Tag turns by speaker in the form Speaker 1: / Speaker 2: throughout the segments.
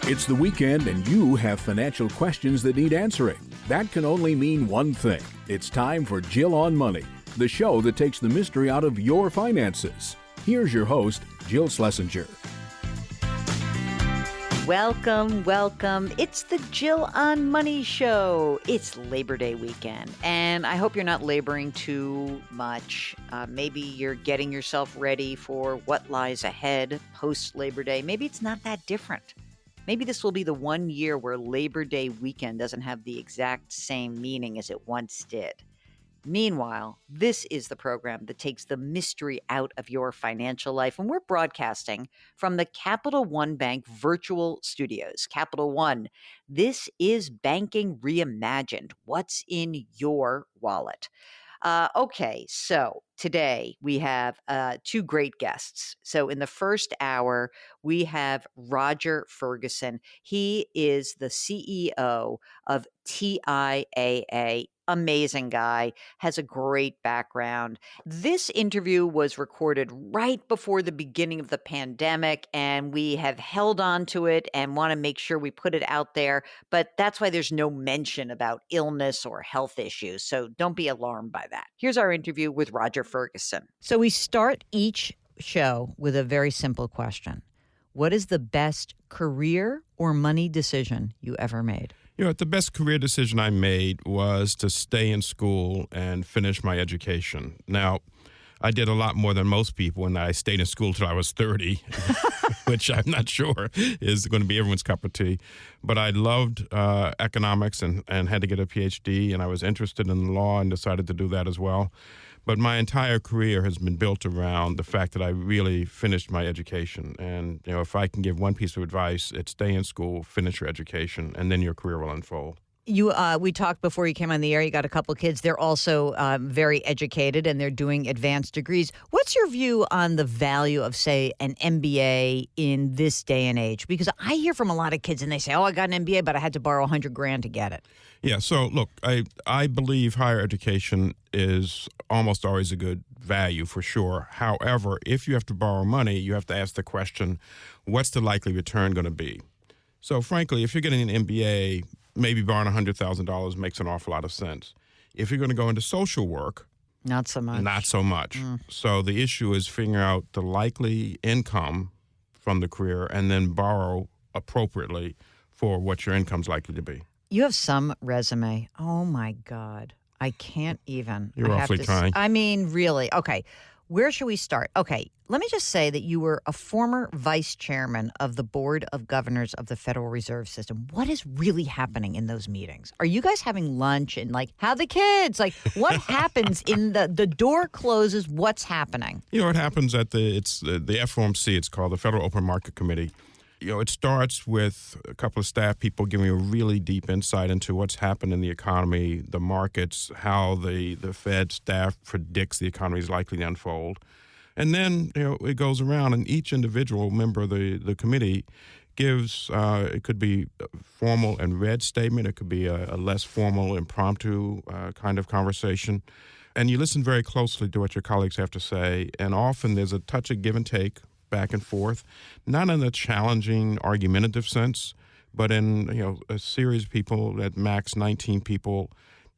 Speaker 1: It's the weekend and you have financial questions that need answering. That can only mean one thing. It's time for Jill on Money, the show that takes the mystery out of your finances. Here's your host, Jill Schlesinger.
Speaker 2: Welcome. It's the Jill on Money show. It's Labor Day weekend, and I hope you're not laboring too much. Maybe you're getting yourself ready for what lies ahead post-Labor Day. Maybe it's not that different. Maybe this will be the 1 year where Labor Day weekend doesn't have the exact same meaning as it once did. Meanwhile, this is the program that takes the mystery out of your financial life, and we're broadcasting from the Capital One Bank virtual studios. Capital One, this is banking reimagined. What's in your wallet? Okay, so today we have two great guests. So in the first hour, we have Roger Ferguson. He is the CEO of TIAA. Amazing guy, has a great background. This interview was recorded right before the beginning of the pandemic, and we have held on to it and want to make sure we put it out there. But that's why there's no mention about illness or health issues. So don't be alarmed by that. Here's our interview with Roger Ferguson. So we start each show with a very simple question. What is the best career or money decision you ever made?
Speaker 3: You know, the best career decision I made was to stay in school and finish my education. Now, I did a lot more than most people, and I stayed in school till I was 30, which I'm not sure is going to be everyone's cup of tea. But I loved economics and had to get a PhD, and I was interested in law and decided to do that as well. But my entire career has been built around the fact that I really finished my education. And, you know, if I can give one piece of advice, it's stay in school, finish your education, and then your career will unfold.
Speaker 2: We talked before you came on the air. You got a couple kids. They're also very educated, and they're doing advanced degrees. What's your view on the value of, say, an MBA in this day and age? Because I hear from a lot of kids, and they say, "Oh, I got an MBA, but I had to borrow $100,000 to get it."
Speaker 3: Yeah. So look, I believe higher education is almost always a good value for sure. However, if you have to borrow money, you have to ask the question, what's the likely return going to be? So frankly, if you're getting an MBA, maybe borrowing $100,000 makes an awful lot of sense. If you're going to go into social work,
Speaker 2: not so much.
Speaker 3: Not so much. So the issue is figuring out the likely income from the career and then borrow appropriately for what your income's likely to be.
Speaker 2: You have some resume. Oh, my God. I can't even.
Speaker 3: You're awfully trying.
Speaker 2: I mean, really. Okay. Where should we start? Okay. Let me just say that you were a former vice chairman of the Board of Governors of the Federal Reserve System. What is really happening in those meetings? Are you guys having lunch and how the kids? What happens in the door closes? What's happening?
Speaker 3: You know, what happens at the FOMC, it's called the Federal Open Market Committee. You know, it starts with a couple of staff people giving a really deep insight into what's happened in the economy, the markets, how the Fed staff predicts the economy is likely to unfold. And then, you know, it goes around and each individual member of the committee gives, it could be a formal and read statement, it could be a less formal, impromptu kind of conversation. And you listen very closely to what your colleagues have to say, and often there's a touch of give and take, back and forth, not in a challenging, argumentative sense, but in, you know, a series of people, at max 19 people,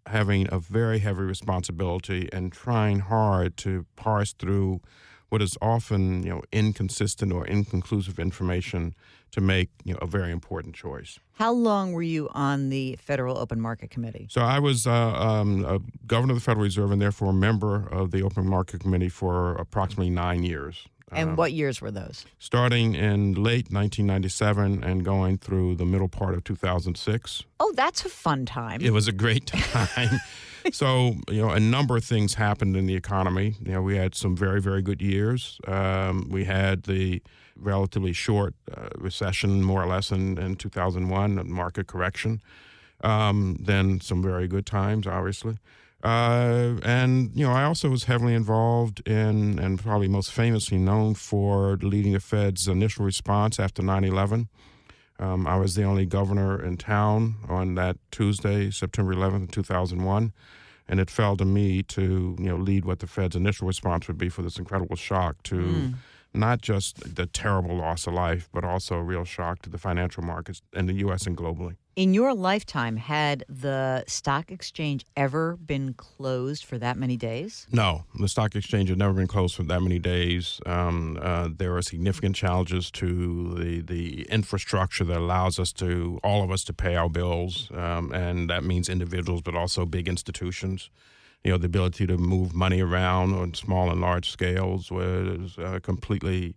Speaker 3: having a very heavy responsibility and trying hard to parse through what is often, you know, inconsistent or inconclusive information to make, you know, a very important choice.
Speaker 2: How long were you on the Federal Open Market Committee?
Speaker 3: So I was a governor of the Federal Reserve and therefore a member of the Open Market Committee for approximately 9 years.
Speaker 2: And what years were those?
Speaker 3: Starting in late 1997 and going through the middle part of 2006.
Speaker 2: Oh, that's a fun time.
Speaker 3: It was a great time. So, you know, a number of things happened in the economy. You know, we had some very, very good years. We had the relatively short recession, more or less, in 2001, a market correction. Then some very good times, obviously. And, you know, I also was heavily involved in, and probably most famously known for, leading the Fed's initial response after 9/11. I was the only governor in town on that Tuesday, September 11th, 2001. And it fell to me to, you know, lead what the Fed's initial response would be for this incredible shock to not just the terrible loss of life, but also a real shock to the financial markets in the U.S. and globally.
Speaker 2: In your lifetime, had the stock exchange ever been closed for that many days?
Speaker 3: No, the stock exchange had never been closed for that many days. There are significant challenges to the infrastructure that allows all of us to pay our bills, and that means individuals, but also big institutions. The ability to move money around on small and large scales was completely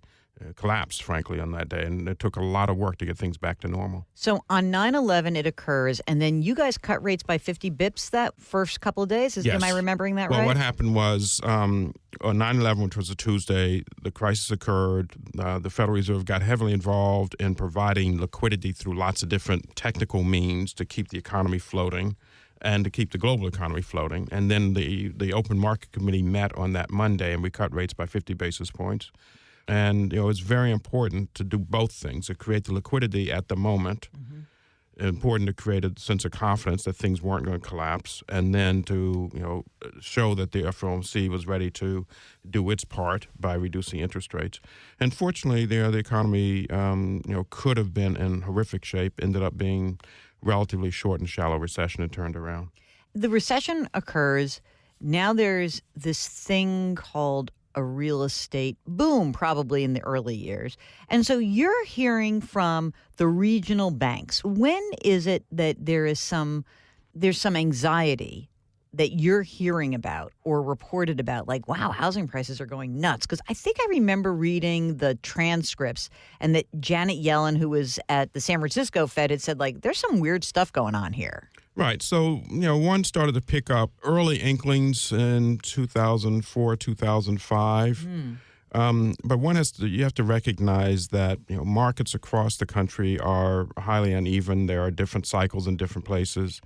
Speaker 3: collapsed, frankly, on that day. And it took a lot of work to get things back to normal.
Speaker 2: So on 9/11, it occurs, and then you guys cut rates by 50 bips that first couple of days?
Speaker 3: Yes.
Speaker 2: Am I remembering that
Speaker 3: right?
Speaker 2: right?
Speaker 3: What happened was on 9/11, which was a Tuesday, the crisis occurred. The Federal Reserve got heavily involved in providing liquidity through lots of different technical means to keep the economy floating and to keep the global economy floating. And then the Open Market Committee met on that Monday, and we cut rates by 50 basis points. And, it's very important to do both things, to create the liquidity at the moment, important to create a sense of confidence that things weren't going to collapse, and then to, show that the FOMC was ready to do its part by reducing interest rates. And fortunately, the economy, could have been in horrific shape, ended up being relatively short and shallow recession and turned around.
Speaker 2: The recession occurs. Now there's this thing called a real estate boom, probably in the early years. And so you're hearing from the regional banks. When is it that there's some anxiety that you're hearing about or reported about, like, wow, housing prices are going nuts? Because I think I remember reading the transcripts and that Janet Yellen, who was at the San Francisco Fed, had said, like, there's some weird stuff going on here.
Speaker 3: Right. So, one started to pick up early inklings in 2004, 2005. But you have to recognize that, markets across the country are highly uneven. There are different cycles in different places.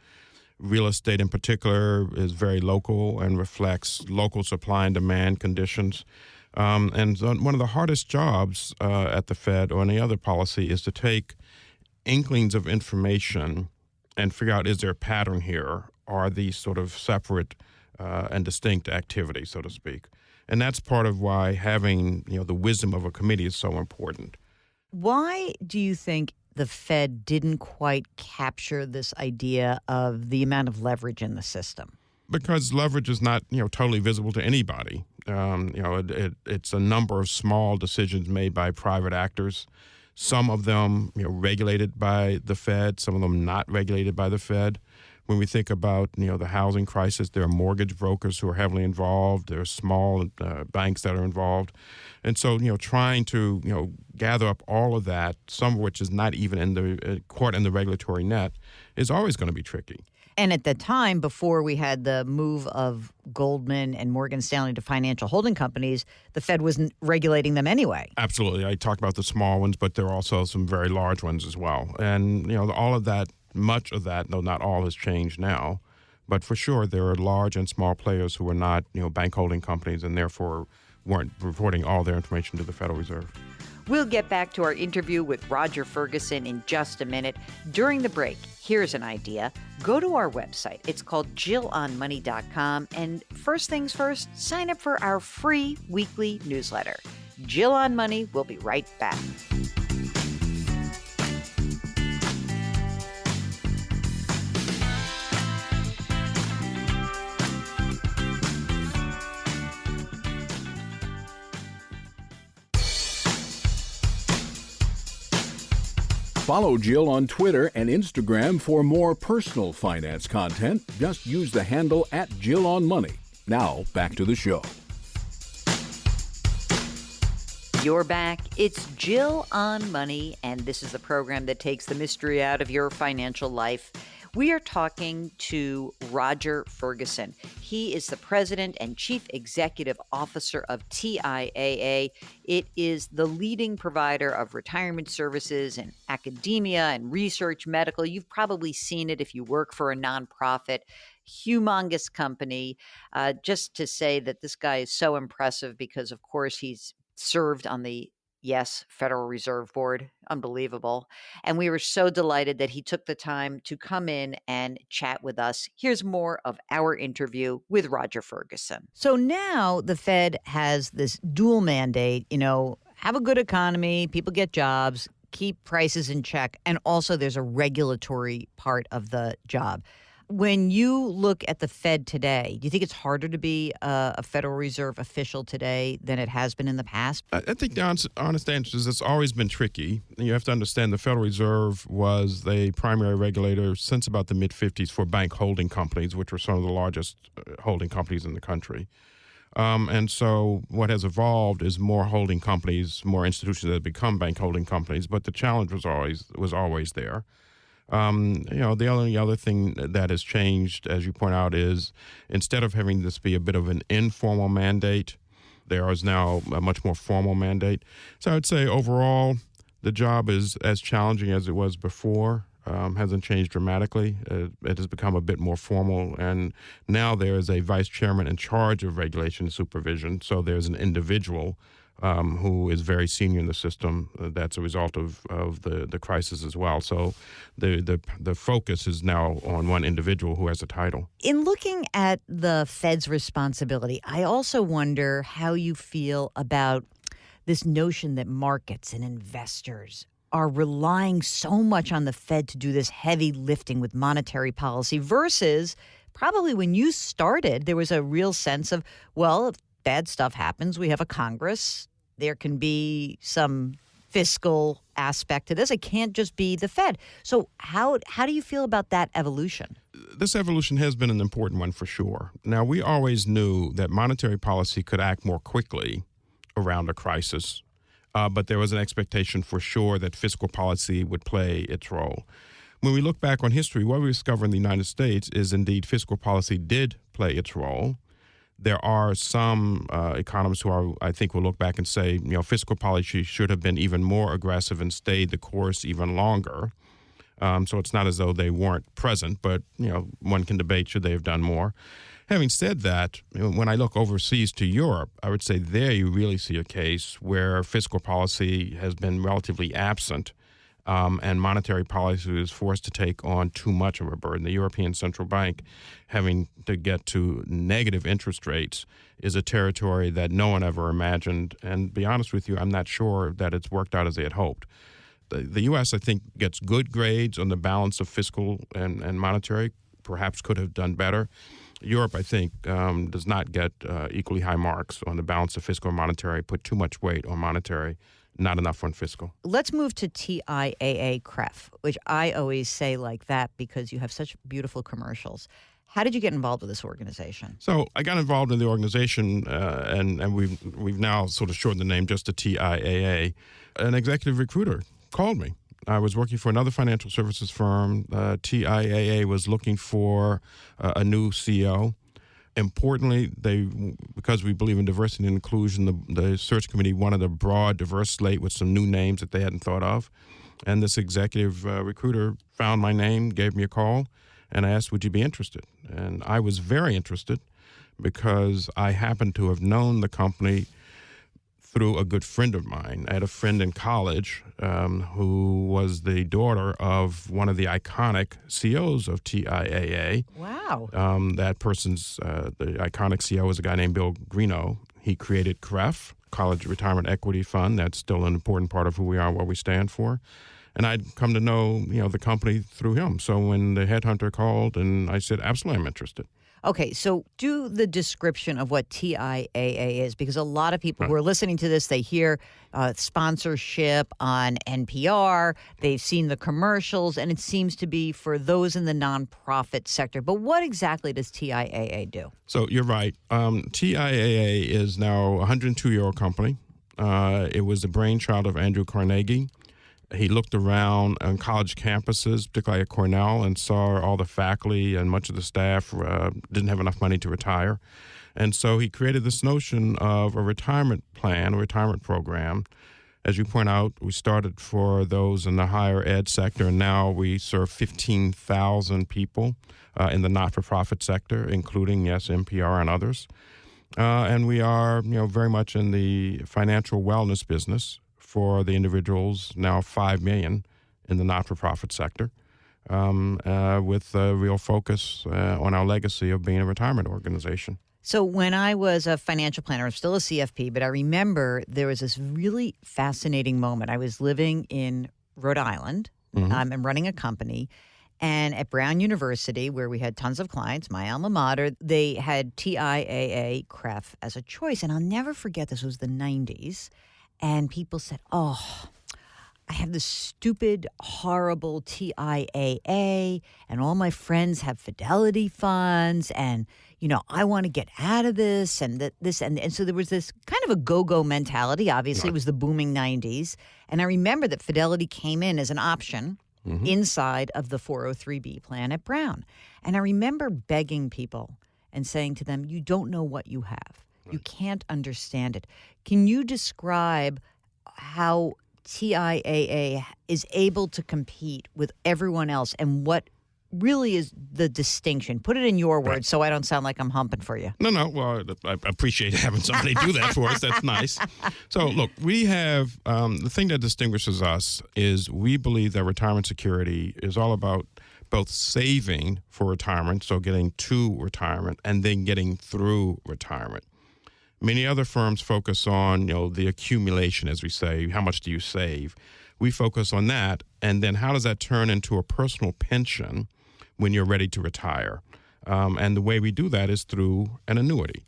Speaker 3: Real estate in particular is very local and reflects local supply and demand conditions. And so one of the hardest jobs at the Fed or any other policy is to take inklings of information and figure out, is there a pattern here? Are these sort of separate and distinct activities, so to speak? And that's part of why having, the wisdom of a committee is so important.
Speaker 2: Why do you think the Fed didn't quite capture this idea of the amount of leverage in the system?
Speaker 3: Because leverage is not, totally visible to anybody. It's a number of small decisions made by private actors. Some of them, regulated by the Fed, some of them not regulated by the Fed. When we think about, the housing crisis, there are mortgage brokers who are heavily involved. There are small banks that are involved. And so, trying to, gather up all of that, some of which is not even in the caught in the regulatory net, is always going to be tricky.
Speaker 2: And at the time, before we had the move of Goldman and Morgan Stanley to financial holding companies, the Fed wasn't regulating them anyway.
Speaker 3: Absolutely. I talked about the small ones, but there are also some very large ones as well. And, all of that, much of that, though not all, has changed now. But for sure, there are large and small players who are not, bank holding companies and therefore weren't reporting all their information to the Federal Reserve.
Speaker 2: We'll get back to our interview with Roger Ferguson in just a minute. During the break, here's an idea. Go to our website. It's called JillOnMoney.com. And first things first, sign up for our free weekly newsletter. Jill on Money will be right back.
Speaker 1: Follow Jill on Twitter and Instagram for more personal finance content. Just use the handle @JillOnMoney. Now, back to the show.
Speaker 2: You're back. It's Jill on Money, and this is the program that takes the mystery out of your financial life. We are talking to Roger Ferguson. He is the president and chief executive officer of TIAA. It is the leading provider of retirement services in academia and research medical. You've probably seen it if you work for a nonprofit, humongous company. Just to say that this guy is so impressive because, of course, he's served on the Federal Reserve Board. Unbelievable. And we were so delighted that he took the time to come in and chat with us. Here's more of our interview with Roger Ferguson. So now the Fed has this dual mandate, have a good economy, people get jobs, keep prices in check, and also there's a regulatory part of the job. When you look at the Fed today, do you think it's harder to be a Federal Reserve official today than it has been in the past?
Speaker 3: I think the honest answer is it's always been tricky. You have to understand the Federal Reserve was the primary regulator since about the mid-'50s for bank holding companies, which were some of the largest holding companies in the country. And so what has evolved is more holding companies, more institutions that have become bank holding companies, but the challenge was always there. The only other thing that has changed, as you point out, is instead of having this be a bit of an informal mandate, there is now a much more formal mandate. So I would say overall, the job is as challenging as it was before. Hasn't changed dramatically. It has become a bit more formal, and now there is a vice chairman in charge of regulation and supervision. So there's an individual who is very senior in the system. That's a result of the crisis as well. So the focus is now on one individual who has a title.
Speaker 2: In looking at the Fed's responsibility, I also wonder how you feel about this notion that markets and investors are relying so much on the Fed to do this heavy lifting with monetary policy versus probably when you started, there was a real sense of, well, if bad stuff happens, we have a Congress. There can be some fiscal aspect to this. It can't just be the Fed. So how do you feel about that evolution?
Speaker 3: This evolution has been an important one for sure. Now, we always knew that monetary policy could act more quickly around a crisis. But there was an expectation for sure that fiscal policy would play its role. When we look back on history, what we discover in the United States is indeed fiscal policy did play its role. There are some economists who I think will look back and say, fiscal policy should have been even more aggressive and stayed the course even longer. So it's not as though they weren't present, but one can debate should they have done more. Having said that, when I look overseas to Europe, I would say there you really see a case where fiscal policy has been relatively absent and monetary policy is forced to take on too much of a burden. The European Central Bank having to get to negative interest rates is a territory that no one ever imagined. And to be honest with you, I'm not sure that it's worked out as they had hoped. The U.S., I think, gets good grades on the balance of fiscal and monetary, perhaps could have done better. Europe, I think, does not get equally high marks on the balance of fiscal and monetary, put too much weight on monetary, not enough on fiscal.
Speaker 2: Let's move to TIAA CREF, which I always say like that because you have such beautiful commercials. How did you get involved with this organization?
Speaker 3: So I got involved in the organization, and we've now sort of shortened the name just to TIAA. An executive recruiter called me. I was working for another financial services firm. TIAA was looking for a new CEO. Importantly, because we believe in diversity and inclusion, the search committee wanted a broad, diverse slate with some new names that they hadn't thought of. And this executive recruiter found my name, gave me a call, and asked, would you be interested? And I was very interested because I happened to have known the company through a good friend of mine. I had a friend in college who was the daughter of one of the iconic CEOs of TIAA.
Speaker 2: Wow.
Speaker 3: That person's, the iconic CEO is a guy named Bill Greeno. He created CREF, College Retirement Equity Fund. That's still an important part of who we are, what we stand for. And I'd come to know, the company through him. So when the headhunter called, and I said, absolutely, I'm interested.
Speaker 2: Okay, so do the description of what TIAA is, because a lot of people who are listening to this, they hear sponsorship on NPR, they've seen the commercials, and it seems to be for those in the nonprofit sector. But what exactly does TIAA do? So
Speaker 3: you're right. TIAA is now a 102-year-old company. It was the brainchild of Andrew Carnegie. He looked around on college campuses, particularly at Cornell, and saw all the faculty and much of the staff didn't have enough money to retire. And so he created this notion of a retirement plan, a retirement program. As you point out, we started for those in the higher ed sector, and now we serve 15,000 people in the not-for-profit sector, including, yes, NPR and others. And we are, very much in the financial wellness business for the individuals, now 5 million in the not-for-profit sector, with a real focus on our legacy of being a retirement organization.
Speaker 2: So when I was a financial planner, I'm still a CFP, but I remember there was this really fascinating moment. I was living in Rhode Island and running a company. And at Brown University, where we had tons of clients, my alma mater, they had TIAA CREF as a choice. And I'll never forget, this was the 90s. And people said, oh, I have this stupid, horrible TIAA, and all my friends have Fidelity funds, and, I want to get out of this, and this. And so there was this kind of a go-go mentality. Obviously, It was the booming 90s. And I remember that Fidelity came in as an option inside of the 403B plan at Brown. And I remember begging people and saying to them, you don't know what you have. Right. You can't understand it. Can you describe how TIAA is able to compete with everyone else and what really is the distinction? Put it in your words so I don't sound like I'm humping for you.
Speaker 3: No. Well, I appreciate having somebody do that for us. That's nice. So, look, we have the thing that distinguishes us is we believe that retirement security is all about both saving for retirement, so getting to retirement, and then getting through retirement. Many other firms focus on, the accumulation, as we say. How much do you save? We focus on that, and then how does that turn into a personal pension when you're ready to retire? And the way we do that is through an annuity.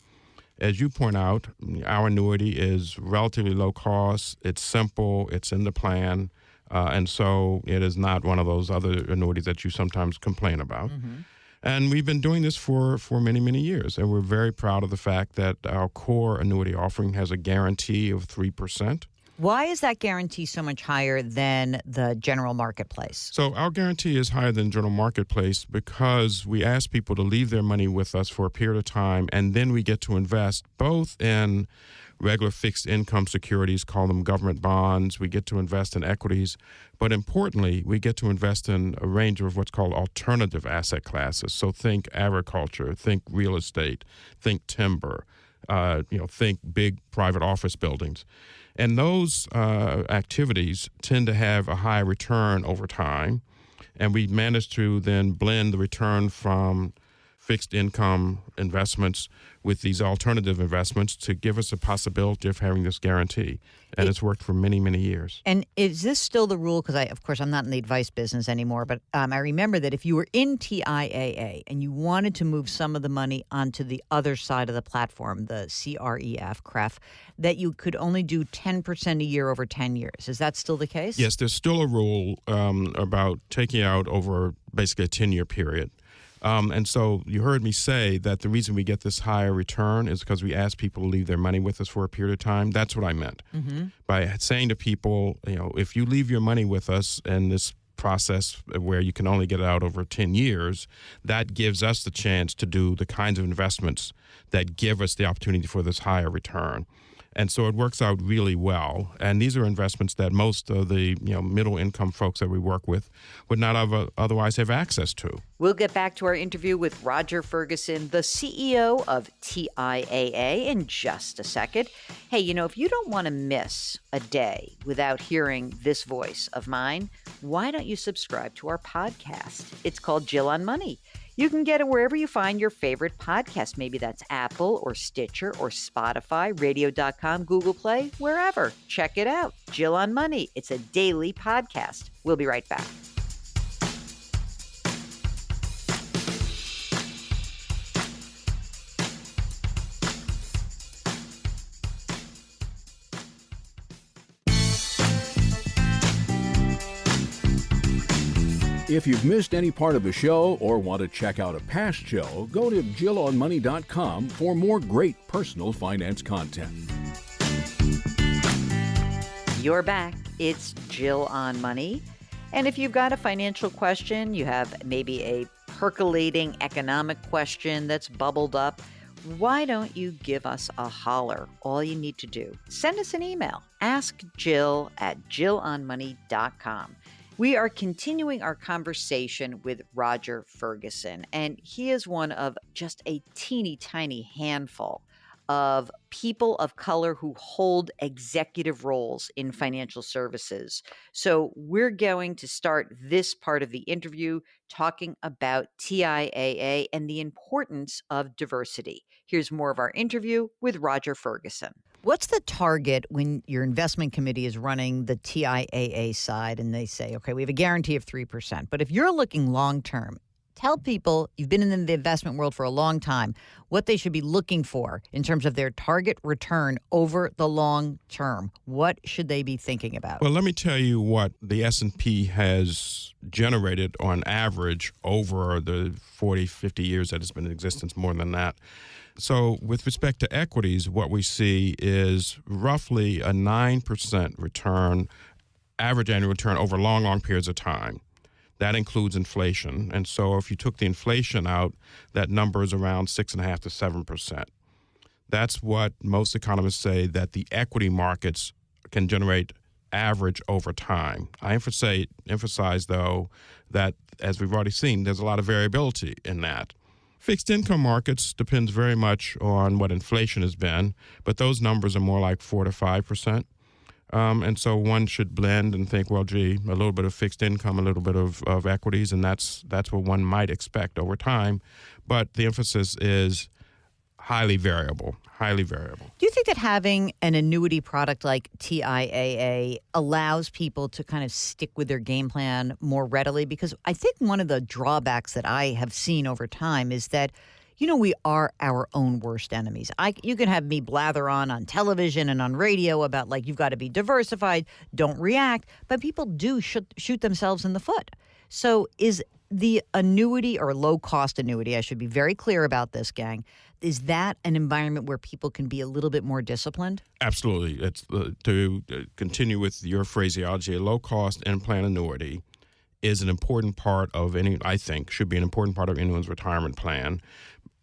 Speaker 3: As you point out, our annuity is relatively low cost. It's simple. It's in the plan. And so it is not one of those other annuities that you sometimes complain about. And we've been doing this for many, many years. And we're very proud of the fact that our core annuity offering has a guarantee of 3%.
Speaker 2: Why is that guarantee so much higher than the general marketplace?
Speaker 3: So our guarantee is higher than general marketplace because we ask people to leave their money with us for a period of time, and then we get to invest both in regular fixed income securities, call them government bonds. We get to invest in equities. But importantly, we get to invest in a range of what's called alternative asset classes. So think agriculture, think real estate, think timber, think big private office buildings. And those activities tend to have a high return over time. And we manage to then blend the return from fixed income investments with these alternative investments to give us a possibility of having this guarantee. And it's worked for many, many years.
Speaker 2: And is this still the rule? Because of course, I'm not in the advice business anymore, but I remember that if you were in TIAA and you wanted to move some of the money onto the other side of the platform, the CREF, that you could only do 10% a year over 10 years. Is that still the case?
Speaker 3: Yes, there's still a rule about taking out over basically a 10-year period. And so you heard me say that the reason we get this higher return is because we ask people to leave their money with us for a period of time. That's what I meant. By saying to people, if you leave your money with us in this process where you can only get it out over 10 years, that gives us the chance to do the kinds of investments that give us the opportunity for this higher return. And so it works out really well. And these are investments that most of the middle income folks that we work with would not otherwise have access to.
Speaker 2: We'll get back to our interview with Roger Ferguson, the CEO of TIAA, in just a second. Hey, if you don't want to miss a day without hearing this voice of mine, why don't you subscribe to our podcast? It's called Jill on Money. You can get it wherever you find your favorite podcast. Maybe that's Apple or Stitcher or Spotify, radio.com, Google Play, wherever. Check it out. Jill on Money. It's a daily podcast. We'll be right back.
Speaker 1: If you've missed any part of a show or want to check out a past show, go to JillOnMoney.com for more great personal finance content.
Speaker 2: You're back. It's Jill on Money. And if you've got a financial question, you have maybe a percolating economic question that's bubbled up, why don't you give us a holler? All you need to do, send us an email. Ask Jill at JillOnMoney.com. We are continuing our conversation with Roger Ferguson, and he is one of just a teeny tiny handful of people of color who hold executive roles in financial services. So we're going to start this part of the interview talking about TIAA and the importance of diversity. Here's more of our interview with Roger Ferguson. What's the target when your investment committee is running the TIAA side and they say, okay, we have a guarantee of 3%, but if you're looking long term, tell people, you've been in the investment world for a long time, what they should be looking for in terms of their target return over the long term. What should they be thinking about?
Speaker 3: Well, let me tell you what the S&P has generated on average over the 40, 50 years that it's been in existence, more than that. So with respect to equities, what we see is roughly a 9% return, average annual return over long, long periods of time. That includes inflation. And so if you took the inflation out, that number is around 6.5% to 7%. That's what most economists say that the equity markets can generate average over time. I emphasize, though, that as we've already seen, there's a lot of variability in that. Fixed income markets depends very much on what inflation has been, but those numbers are more like 4 to 5%. And so one should blend and think, well, gee, a little bit of fixed income, a little bit of equities, and that's what one might expect over time. But the emphasis is highly variable, highly variable.
Speaker 2: Do you think that having an annuity product like TIAA allows people to kind of stick with their game plan more readily? Because I think one of the drawbacks that I have seen over time is that, we are our own worst enemies. You can have me blather on television and on radio about, you've got to be diversified, don't react, but people do shoot themselves in the foot. So is the annuity, or low-cost annuity, I should be very clear about this, gang, is that an environment where people can be a little bit more disciplined?
Speaker 3: Absolutely. It's to continue with your phraseology, a low-cost in-plan annuity is an important part of should be an important part of anyone's retirement plan,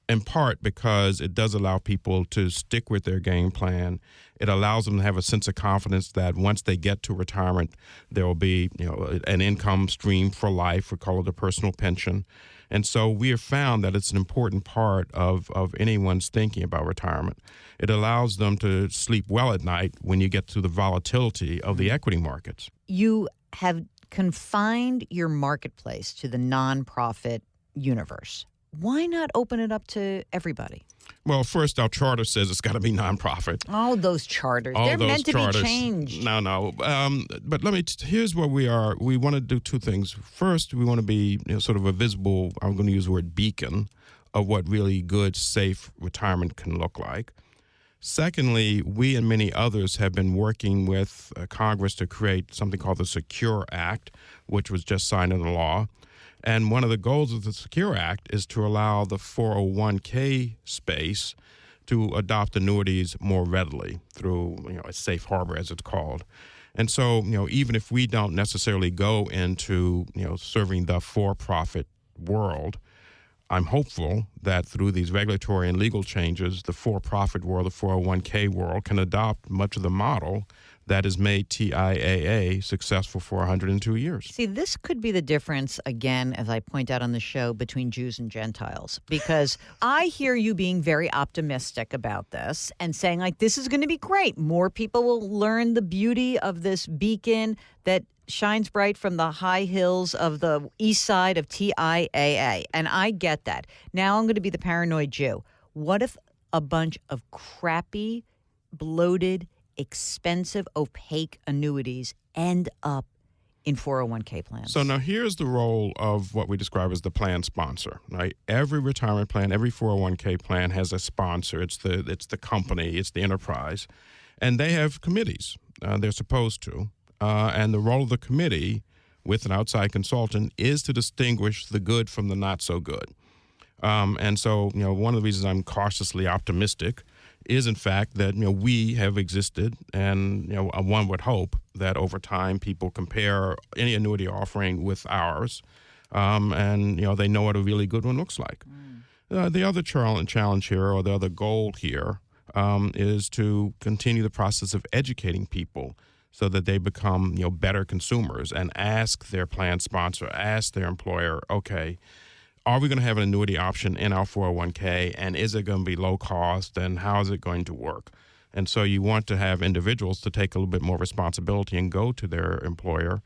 Speaker 3: in part because it does allow people to stick with their game plan. It allows them to have a sense of confidence that once they get to retirement, there will be an income stream for life. We call it a personal pension. And so we have found that it's an important part of anyone's thinking about retirement. It allows them to sleep well at night when you get to the volatility of the equity markets.
Speaker 2: You have confined your marketplace to the nonprofit universe. Why not open it up to everybody?
Speaker 3: Well, first, our charter says it's got to be nonprofit.
Speaker 2: Oh, those charters. They're meant to be changed.
Speaker 3: No. But here's what we are. We want to do two things. First, we want to be sort of a visible, I'm going to use the word beacon, of what really good, safe retirement can look like. Secondly, we and many others have been working with Congress to create something called the Secure Act, which was just signed into law. And one of the goals of the Secure Act is to allow the 401k space to adopt annuities more readily through a safe harbor, as it's called. And so, even if we don't necessarily go into serving the for-profit world, I'm hopeful that through these regulatory and legal changes, the for-profit world, the 401k world, can adopt much of the model that has made TIAA successful for 102 years.
Speaker 2: See, this could be the difference, again, as I point out on the show, between Jews and Gentiles. Because I hear you being very optimistic about this and saying, this is going to be great. More people will learn the beauty of this beacon that shines bright from the high hills of the east side of TIAA. And I get that. Now I'm going to be the paranoid Jew. What if a bunch of crappy, bloated, expensive, opaque annuities end up in 401k plans?
Speaker 3: So now here's the role of what we describe as the plan sponsor, right? Every retirement plan, every 401k plan has a sponsor. It's the company, it's the enterprise. And they have committees. They're supposed to. And the role of the committee with an outside consultant is to distinguish the good from the not so good. And so, one of the reasons I'm cautiously optimistic is, in fact, that, we have existed, and, one would hope that over time people compare any annuity offering with ours, and, they know what a really good one looks like. The other challenge here, or the other goal here, is to continue the process of educating people so that they become, better consumers and ask their plan sponsor, ask their employer, okay, are we going to have an annuity option in our 401k, and is it going to be low cost, and how is it going to work? And so you want to have individuals to take a little bit more responsibility and go to their employer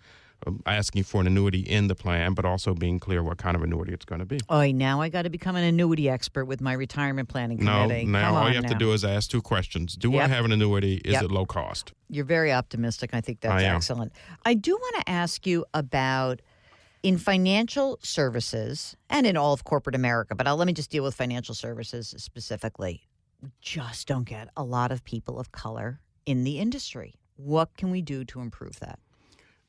Speaker 3: asking for an annuity in the plan, but also being clear what kind of annuity it's going to be.
Speaker 2: Oh, now I got to become an annuity expert with my retirement planning committee.
Speaker 3: No, now
Speaker 2: Come
Speaker 3: all
Speaker 2: on
Speaker 3: you have to
Speaker 2: now.
Speaker 3: do is ask two questions. Do I have an annuity? Is it low cost?
Speaker 2: You're very optimistic. I think that's excellent. I do want to ask you about in financial services and in all of corporate America, but let me just deal with financial services specifically. We just don't get a lot of people of color in the industry. What can we do to improve that?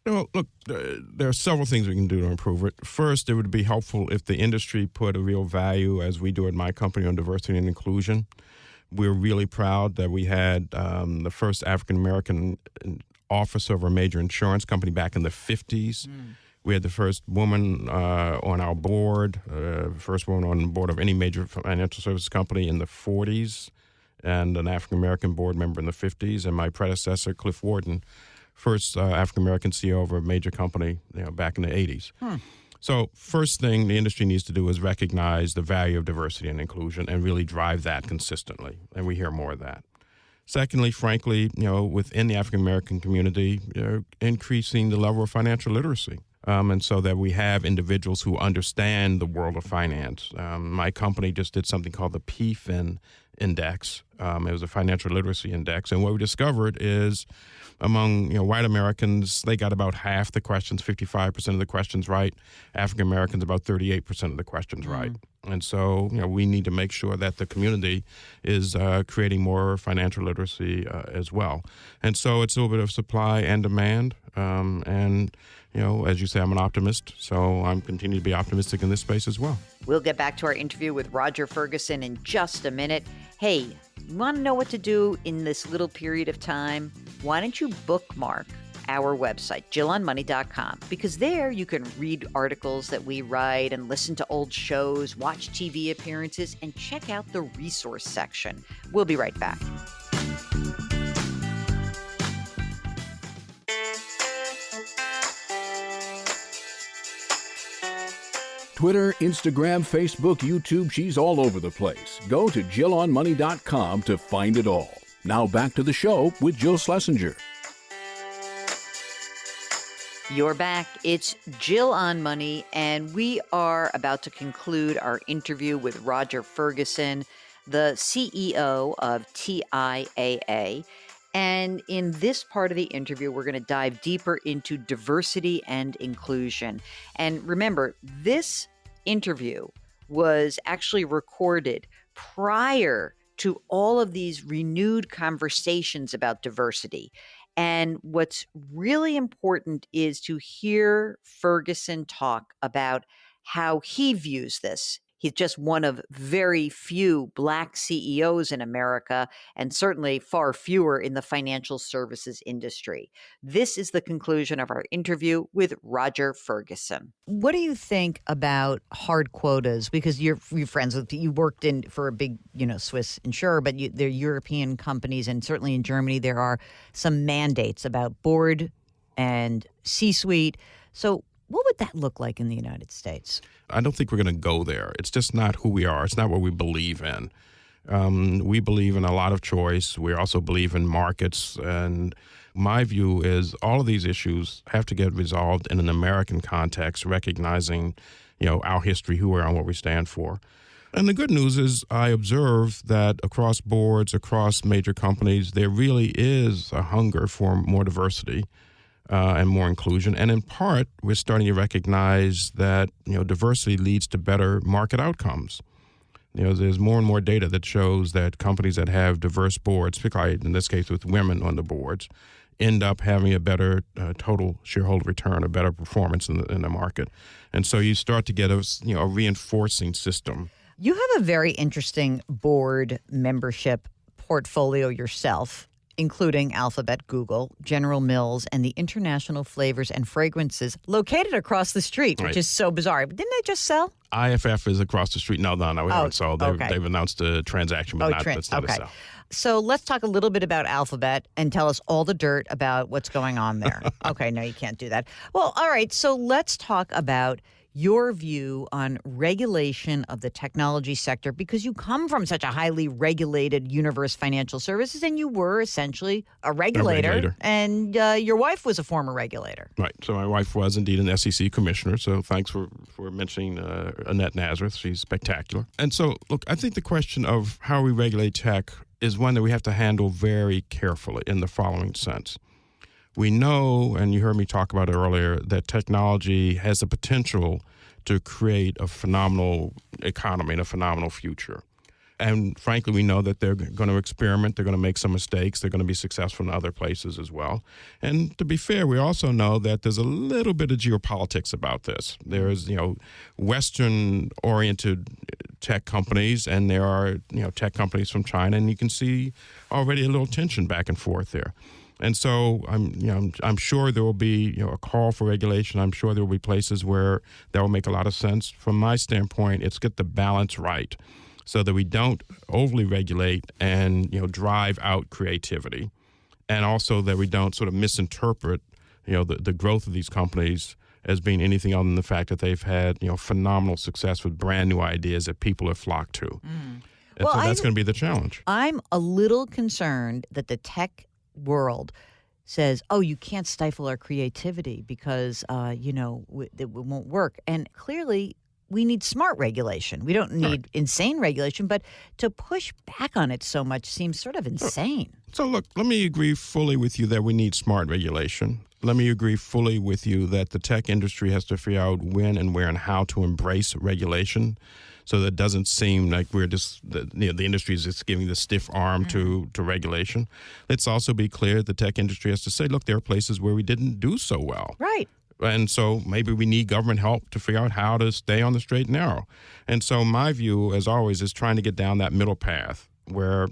Speaker 3: No, look, there are several things we can do to improve it. First, it would be helpful if the industry put a real value, as we do at my company, on diversity and inclusion. We're really proud that we had the first African-American officer of a major insurance company back in the 50s. We had the first woman on our board, first woman on the board of any major financial services company in the 40s, and an African-American board member in the 50s. And my predecessor, Cliff Wharton, first African-American CEO of a major company back in the 80s. So first thing the industry needs to do is recognize the value of diversity and inclusion and really drive that consistently, and we hear more of that. Secondly, frankly, within the African-American community, increasing the level of financial literacy. And so that we have individuals who understand the world of finance. My company just did something called the PFIN Index. It was a financial literacy index. And what we discovered is among white Americans, they got about half the questions, 55% of the questions right. African Americans, about 38% of the questions right. And so we need to make sure that the community is creating more financial literacy as well. And so it's a little bit of supply and demand. And as you say, I'm an optimist, so I'm continuing to be optimistic in this space as well.
Speaker 2: We'll get back to our interview with Roger Ferguson in just a minute. Hey, you want to know what to do in this little period of time? Why don't you bookmark our website, JillOnMoney.com, because there you can read articles that we write and listen to old shows, watch TV appearances, and check out the resource section. We'll be right back.
Speaker 1: Twitter, Instagram, Facebook, YouTube, she's all over the place. Go to JillOnMoney.com to find it all. Now back to the show with Jill Schlesinger.
Speaker 2: You're back. It's Jill on Money, and we are about to conclude our interview with Roger Ferguson, the CEO of TIAA. And in this part of the interview, we're going to dive deeper into diversity and inclusion. And remember, this interview was actually recorded prior to all of these renewed conversations about diversity. And what's really important is to hear Ferguson talk about how he views this. He's just one of very few Black CEOs in America, and certainly far fewer in the financial services industry. This is the conclusion of our interview with Roger Ferguson. What do you think about hard quotas? Because you're friends with, you worked in for a big, Swiss insurer, but they're European companies, and certainly in Germany there are some mandates about board and C-suite. So what would that look like in the United States?
Speaker 3: I don't think we're going to go there. It's just not who we are. It's not what we believe in. We believe in a lot of choice. We also believe in markets. And my view is all of these issues have to get resolved in an American context, recognizing, our history, who we are, and what we stand for. And the good news is I observe that across boards, across major companies, there really is a hunger for more diversity. And more inclusion. And in part, we're starting to recognize that, diversity leads to better market outcomes. There's more and more data that shows that companies that have diverse boards, particularly in this case with women on the boards, end up having a better total shareholder return, a better performance in the market. And so you start to get a reinforcing system.
Speaker 2: You have a very interesting board membership portfolio yourself, including Alphabet, Google, General Mills, and the International Flavors and Fragrances located across the street, which is so bizarre. Didn't they just sell?
Speaker 3: IFF is across the street. No, we haven't sold. They've announced a transaction, but that's not a sell.
Speaker 2: So let's talk a little bit about Alphabet and tell us all the dirt about what's going on there. Okay, no, you can't do that. Well, all right, so let's talk about your view on regulation of the technology sector, because you come from such a highly regulated universe, financial services, and you were essentially a regulator. And your wife was a former regulator.
Speaker 3: Right. So my wife was indeed an SEC commissioner. So thanks for mentioning Annette Nazareth. She's spectacular. And so, look, I think the question of how we regulate tech is one that we have to handle very carefully in the following sense. We know, and you heard me talk about it earlier, that technology has the potential to create a phenomenal economy and a phenomenal future. And frankly, we know that they're going to experiment, they're going to make some mistakes, they're going to be successful in other places as well. And to be fair, we also know that there's a little bit of geopolitics about this. There's, Western-oriented tech companies, and there are, tech companies from China, and you can see already a little tension back and forth there. And so I'm sure there will be a call for regulation. I'm sure there will be places where that will make a lot of sense. From my standpoint, it's get the balance right so that we don't overly regulate and drive out creativity, and also that we don't sort of misinterpret the growth of these companies as being anything other than the fact that they've had phenomenal success with brand new ideas that people have flocked to. And so that's going to be the challenge.
Speaker 2: I'm a little concerned that the tech world says, oh, you can't stifle our creativity because, it won't work. And clearly, we need smart regulation. We don't need insane regulation, but to push back on it so much seems sort of insane.
Speaker 3: So look, let me agree fully with you that we need smart regulation. Let me agree fully with you that the tech industry has to figure out when and where and how to embrace regulation, so that it doesn't seem like we're just the industry is just giving the stiff arm to regulation. Let's also be clear: the tech industry has to say, look, there are places where we didn't do so well,
Speaker 2: right?
Speaker 3: And so maybe we need government help to figure out how to stay on the straight and narrow. And so my view, as always, is trying to get down that middle path where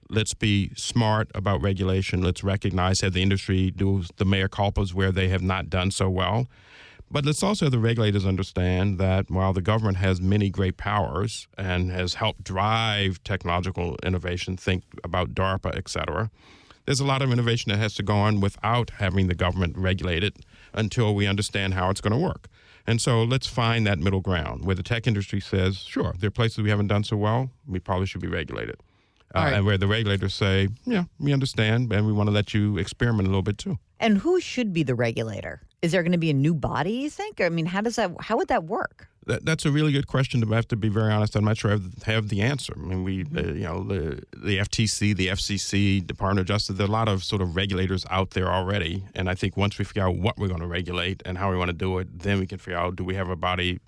Speaker 3: let's be smart about regulation. Let's recognize that the industry do the mea culpas where they have not done so well. But let's also have the regulators understand that while the government has many great powers and has helped drive technological innovation, think about DARPA, et cetera, there's a lot of innovation that has to go on without having the government regulate it until we understand how it's going to work. And so let's find that middle ground where the tech industry says, sure, there are places we haven't done so well, we probably should be regulated. And where the regulators say, yeah, we understand, and we want to let you experiment a little bit too.
Speaker 2: And who should be the regulator? Is there going to be a new body, you think? I mean, how would that work?
Speaker 3: That's a really good question. I have to be very honest. I'm not sure I have the answer. I mean, the FTC, the FCC, Department of Justice, there are a lot of sort of regulators out there already. And I think once we figure out what we're going to regulate and how we want to do it, then we can figure out, do we have a body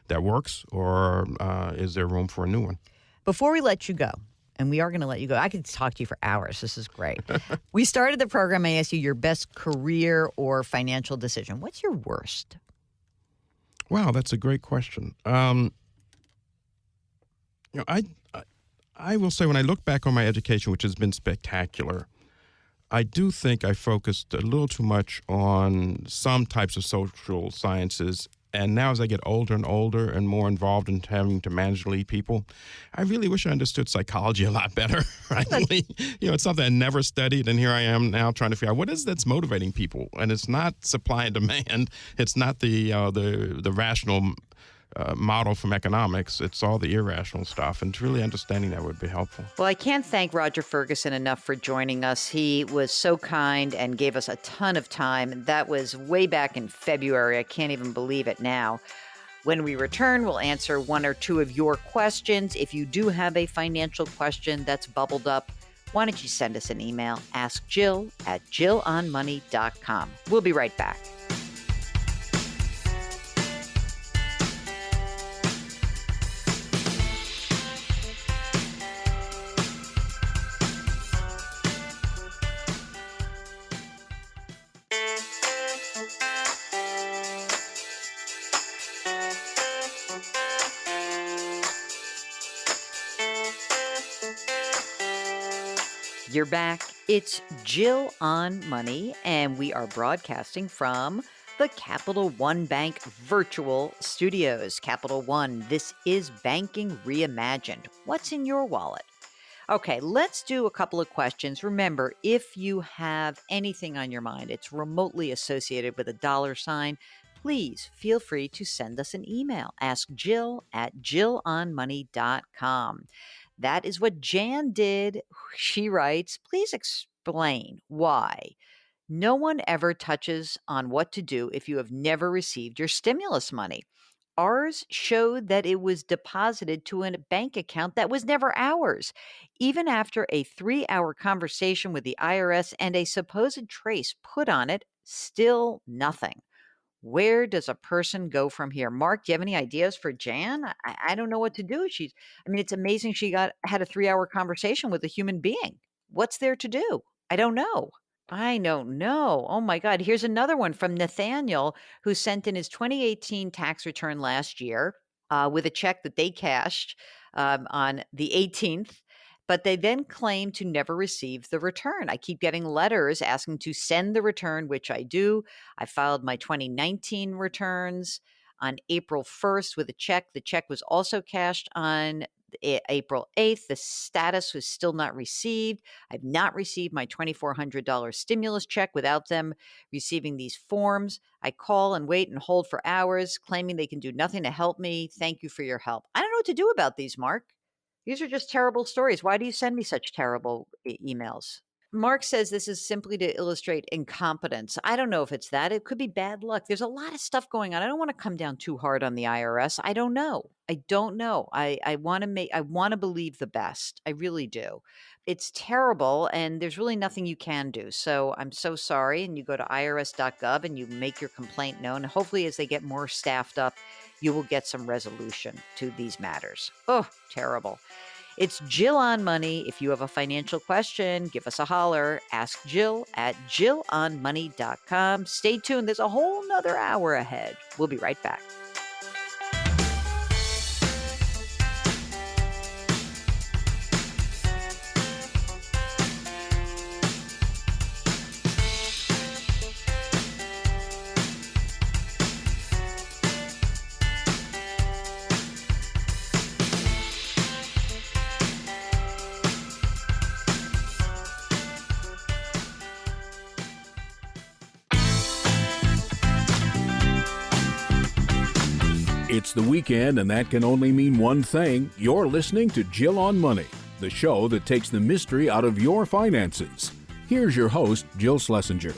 Speaker 3: that works, or is there room for a new one?
Speaker 2: Before we let you go, and we are going to let you go. I could talk to you for hours. This is great. We started the program. I asked you your best career or financial decision. What's your worst?
Speaker 3: Wow, that's a great question. I will say when I look back on my education, which has been spectacular, I do think I focused a little too much on some types of social sciences. And now as I get older and older and more involved in having to manage and lead people, I really wish I understood psychology a lot better, frankly. It's something I never studied, and here I am now trying to figure out what is that's motivating people. And it's not supply and demand. It's not the rational model from economics. It's all the irrational stuff, and really understanding that would be helpful.
Speaker 2: Well, I can't thank Roger Ferguson enough for joining us. He was so kind and gave us a ton of time. That was way back in February. I can't even believe it now. When we return, we'll answer one or two of your questions. If you do have a financial question that's bubbled up, why don't you send us an email, askjill@jillonmoney.com. We'll be right back. You're back. It's Jill on Money, and we are broadcasting from the Capital One Bank virtual studios. Capital One, this is banking reimagined. What's in your wallet? Okay, let's do a couple of questions. Remember, if you have anything on your mind, it's remotely associated with a dollar sign, please feel free to send us an email. Ask Jill at jillonmoney.com. That is what Jan did. She writes, please explain why no one ever touches on what to do if you have never received your stimulus money. Ours showed that it was deposited to a bank account that was never ours. Even after a 3-hour conversation with the IRS and a supposed trace put on it, still nothing. Where does a person go from here? Mark, do you have any ideas for Jan? I don't know what to do. It's amazing she had a 3-hour conversation with a human being. What's there to do? I don't know. I don't know. Oh my God. Here's another one from Nathaniel, who sent in his 2018 tax return last year with a check that they cashed on the 18th. But they then claim to never receive the return. I keep getting letters asking to send the return, which I do. I filed my 2019 returns on April 1st with a check. The check was also cashed on April 8th. The status was still not received. I've not received my $2,400 stimulus check without them receiving these forms. I call and wait and hold for hours, claiming they can do nothing to help me. Thank you for your help. I don't know what to do about these, Mark. These are just terrible stories. Why do you send me such terrible emails? Mark says this is simply to illustrate incompetence. I don't know if it's that. It could be bad luck. There's a lot of stuff going on. I don't want to come down too hard on the IRS. I don't know. I want to believe the best. I really do. It's terrible, and there's really nothing you can do. So I'm so sorry. And you go to irs.gov and you make your complaint known. Hopefully, as they get more staffed up, you will get some resolution to these matters. Oh, terrible. It's Jill on Money. If you have a financial question, give us a holler. Ask Jill at jillonmoney.com. Stay tuned. There's a whole nother hour ahead. We'll be right back.
Speaker 1: It's the weekend, and that can only mean one thing. You're listening to Jill on Money, the show that takes the mystery out of your finances. Here's your host, Jill Schlesinger.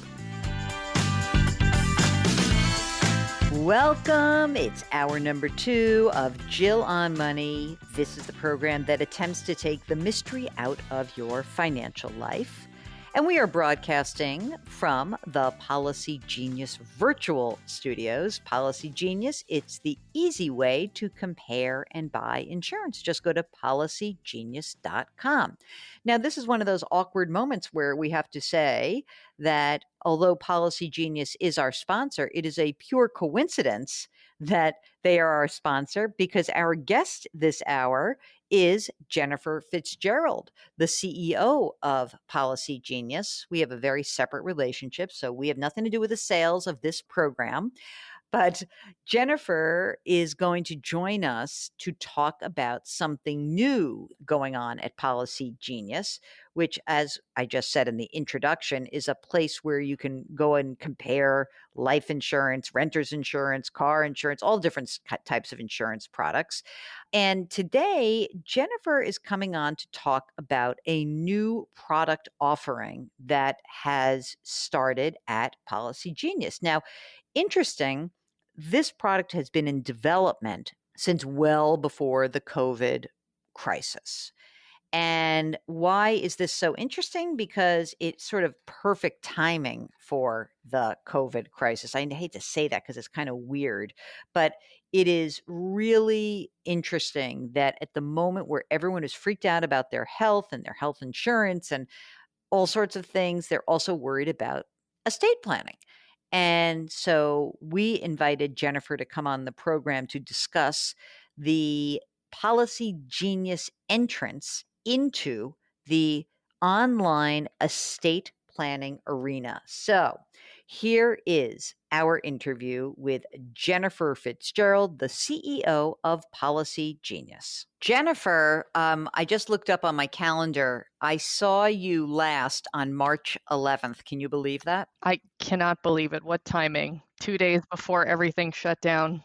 Speaker 2: Welcome. It's hour number 2 of Jill on Money. This is the program that attempts to take the mystery out of your financial life. And we are broadcasting from the Policy Genius virtual studios. Policy Genius, it's the easy way to compare and buy insurance. Just go to policygenius.com. Now, this is one of those awkward moments where we have to say that although Policy Genius is our sponsor, it is a pure coincidence that they are our sponsor, because our guest this hour is Jennifer Fitzgerald, the CEO of Policy Genius. We have a very separate relationship, so we have nothing to do with the sales of this program. But Jennifer is going to join us to talk about something new going on at Policy Genius, which, as I just said in the introduction, is a place where you can go and compare life insurance, renter's insurance, car insurance, all different types of insurance products. And today, Jennifer is coming on to talk about a new product offering that has started at Policy Genius. Now, interesting, this product has been in development since well before the COVID crisis. And why is this so interesting? Because it's sort of perfect timing for the COVID crisis. I hate to say that because it's kind of weird, but it is really interesting that at the moment where everyone is freaked out about their health and their health insurance and all sorts of things, they're also worried about estate planning. And so we invited Jennifer to come on the program to discuss the Policy Genius entrance into the online estate planning arena. So here is our interview with Jennifer Fitzgerald, the CEO of Policy Genius. Jennifer, I just looked up on my calendar. I saw you last on March 11th. Can you believe that?
Speaker 4: I cannot believe it. What timing. 2 days before everything shut down.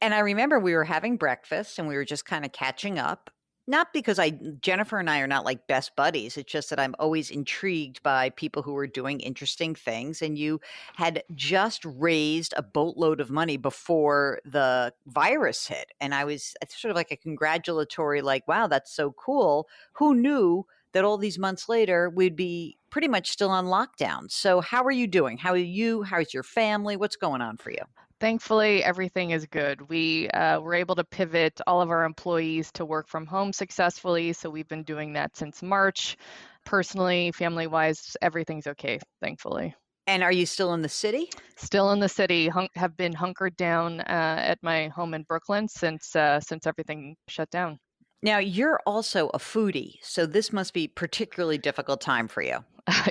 Speaker 2: And I remember we were having breakfast and we were just kind of catching up. Not because Jennifer and I are not like best buddies. It's just that I'm always intrigued by people who are doing interesting things. And you had just raised a boatload of money before the virus hit. And I was sort of like a congratulatory, like, wow, that's so cool. Who knew that all these months later we'd be pretty much still on lockdown? So, how are you doing? How are you? How's your family? What's going on for you?
Speaker 4: Thankfully, everything is good. We were able to pivot all of our employees to work from home successfully. So we've been doing that since March. Personally, family-wise, everything's okay, thankfully.
Speaker 2: And are you still in the city?
Speaker 4: Still in the city, have been hunkered down at my home in Brooklyn since everything shut down.
Speaker 2: Now, you're also a foodie, so this must be particularly difficult time for you.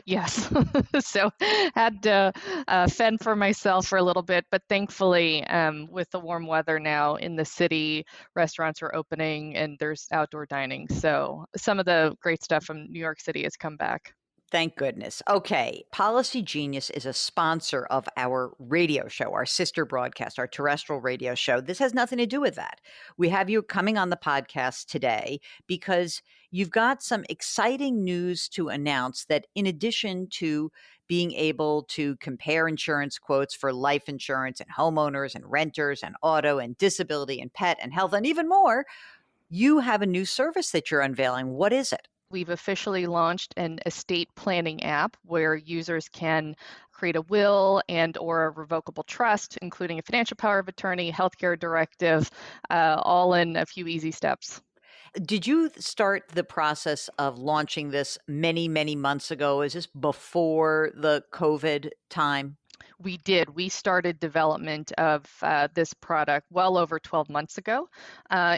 Speaker 4: Yes. So had to fend for myself for a little bit, but thankfully, with the warm weather now in the city, restaurants are opening and there's outdoor dining. So some of the great stuff from New York City has come back.
Speaker 2: Thank goodness. Okay. Policy Genius is a sponsor of our radio show, our sister broadcast, our terrestrial radio show. This has nothing to do with that. We have you coming on the podcast today because you've got some exciting news to announce that in addition to being able to compare insurance quotes for life insurance and homeowners and renters and auto and disability and pet and health and even more, you have a new service that you're unveiling. What is it?
Speaker 4: We've officially launched an estate planning app where users can create a will and or a revocable trust, including a financial power of attorney, healthcare directive, all in a few easy steps.
Speaker 2: Did you start the process of launching this many, many months ago? Is this before the COVID time?
Speaker 4: We did. We started development of this product well over 12 months ago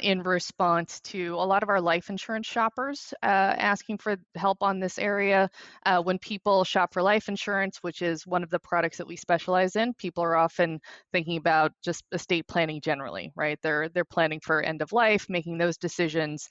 Speaker 4: in response to a lot of our life insurance shoppers asking for help on this area. When people shop for life insurance, which is one of the products that we specialize in, people are often thinking about just estate planning generally, right? They're planning for end of life, making those decisions.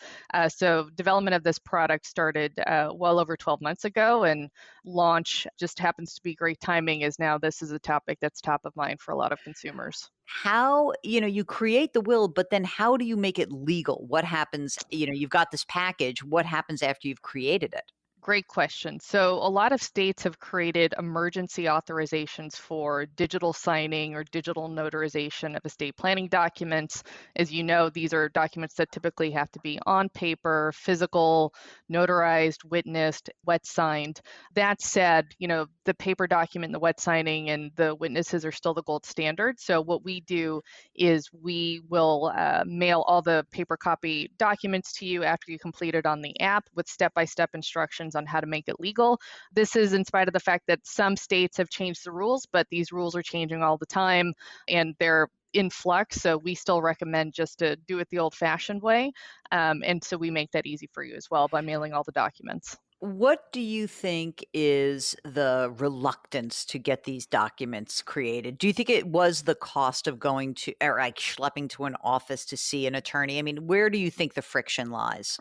Speaker 4: So development of this product started well over 12 months ago, and launch just happens to be great timing as now this is a topic that's top of mind for a lot of consumers.
Speaker 2: How, you create the will, but then how do you make it legal? What happens, you've got this package. What happens after you've created it?
Speaker 4: Great question. So a lot of states have created emergency authorizations for digital signing or digital notarization of estate planning documents. As you know, these are documents that typically have to be on paper, physical, notarized, witnessed, wet signed. That said, the paper document, the wet signing, and the witnesses are still the gold standard. So what we do is we will mail all the paper copy documents to you after you complete it on the app with step-by-step instructions on how to make it legal. This is in spite of the fact that some states have changed the rules, but these rules are changing all the time and they're in flux. So we still recommend just to do it the old-fashioned way. And so we make that easy for you as well by mailing all the documents.
Speaker 2: What do you think is the reluctance to get these documents created? Do you think it was the cost of going to, or like schlepping to an office to see an attorney? I mean, where do you think the friction lies?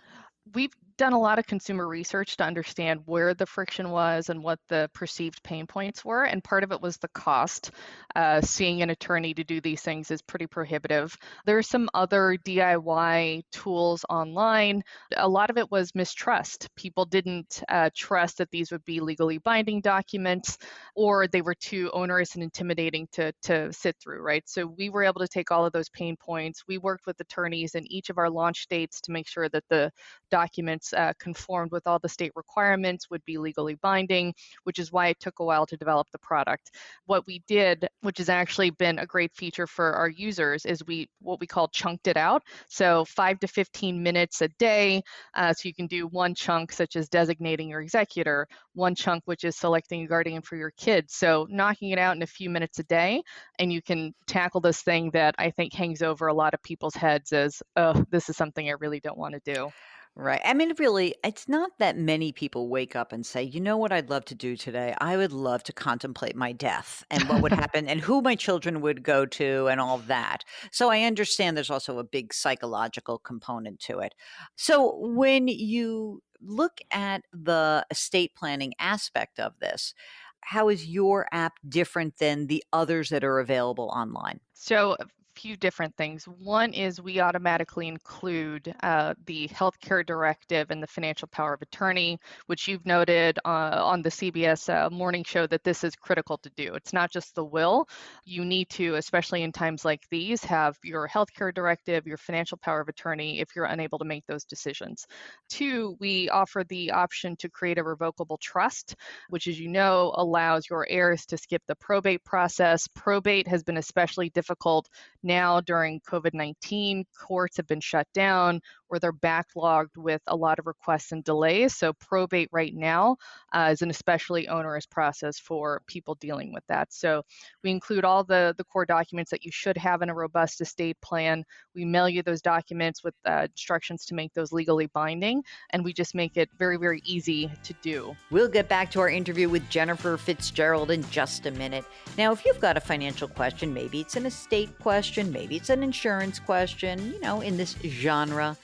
Speaker 4: We've done a lot of consumer research to understand where the friction was and what the perceived pain points were. And part of it was the cost. Seeing an attorney to do these things is pretty prohibitive. There are some other DIY tools online. A lot of it was mistrust. People didn't trust that these would be legally binding documents, or they were too onerous and intimidating to sit through, right? So we were able to take all of those pain points. We worked with attorneys in each of our launch states to make sure that the documents conformed with all the state requirements, would be legally binding, which is why it took a while to develop the product. What we did, which has actually been a great feature for our users, is what we call chunked it out. So 5 to 15 minutes a day. So you can do one chunk, such as designating your executor, one chunk, which is selecting a guardian for your kids. So knocking it out in a few minutes a day, and you can tackle this thing that I think hangs over a lot of people's heads as, oh, this is something I really don't want to do.
Speaker 2: Right. I mean, really, it's not that many people wake up and say, you know what I'd love to do today? I would love to contemplate my death and what would happen and who my children would go to and all of that. So I understand there's also a big psychological component to it. So when you look at the estate planning aspect of this, How is your app different than the others that are available online?
Speaker 4: So a few different things. One is we automatically include the healthcare directive and the financial power of attorney, which you've noted on the CBS morning show that this is critical to do. It's not just the will. You need to, especially in times like these, have your healthcare directive, your financial power of attorney if you're unable to make those decisions. Two, we offer the option to create a revocable trust, which, as you know, allows your heirs to skip the probate process. Probate has been especially difficult now during COVID-19. Courts have been shut down or they're backlogged with a lot of requests and delays. So probate right now is an especially onerous process for people dealing with that. So we include all the core documents that you should have in a robust estate plan. We mail you those documents with instructions to make those legally binding, and we just make it very, very easy to do.
Speaker 2: We'll get back to our interview with Jennifer Fitzgerald in just a minute. Now, if you've got a financial question, maybe it's an estate question, maybe it's an insurance question, in this genre,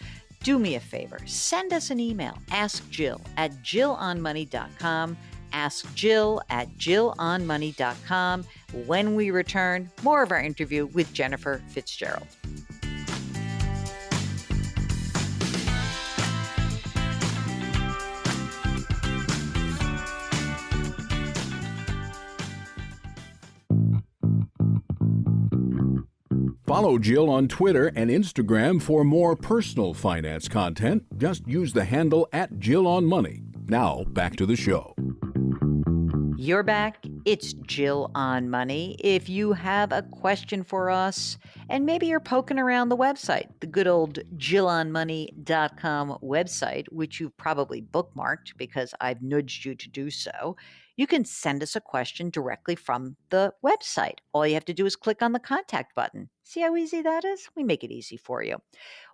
Speaker 2: do me a favor. Send us an email. Ask Jill at jillonmoney.com. Ask Jill at jillonmoney.com. When we return, more of our interview with Jennifer Fitzgerald.
Speaker 1: Follow Jill on Twitter and Instagram for more personal finance content. Just use the handle @JillOnMoney. Now, back to the show.
Speaker 2: You're back. It's Jill on Money. If you have a question for us, and maybe you're poking around the website, the good old jillonmoney.com website, which you've probably bookmarked because I've nudged you to do so, you can send us a question directly from the website. All you have to do is click on the contact button. See how easy that is? We make it easy for you.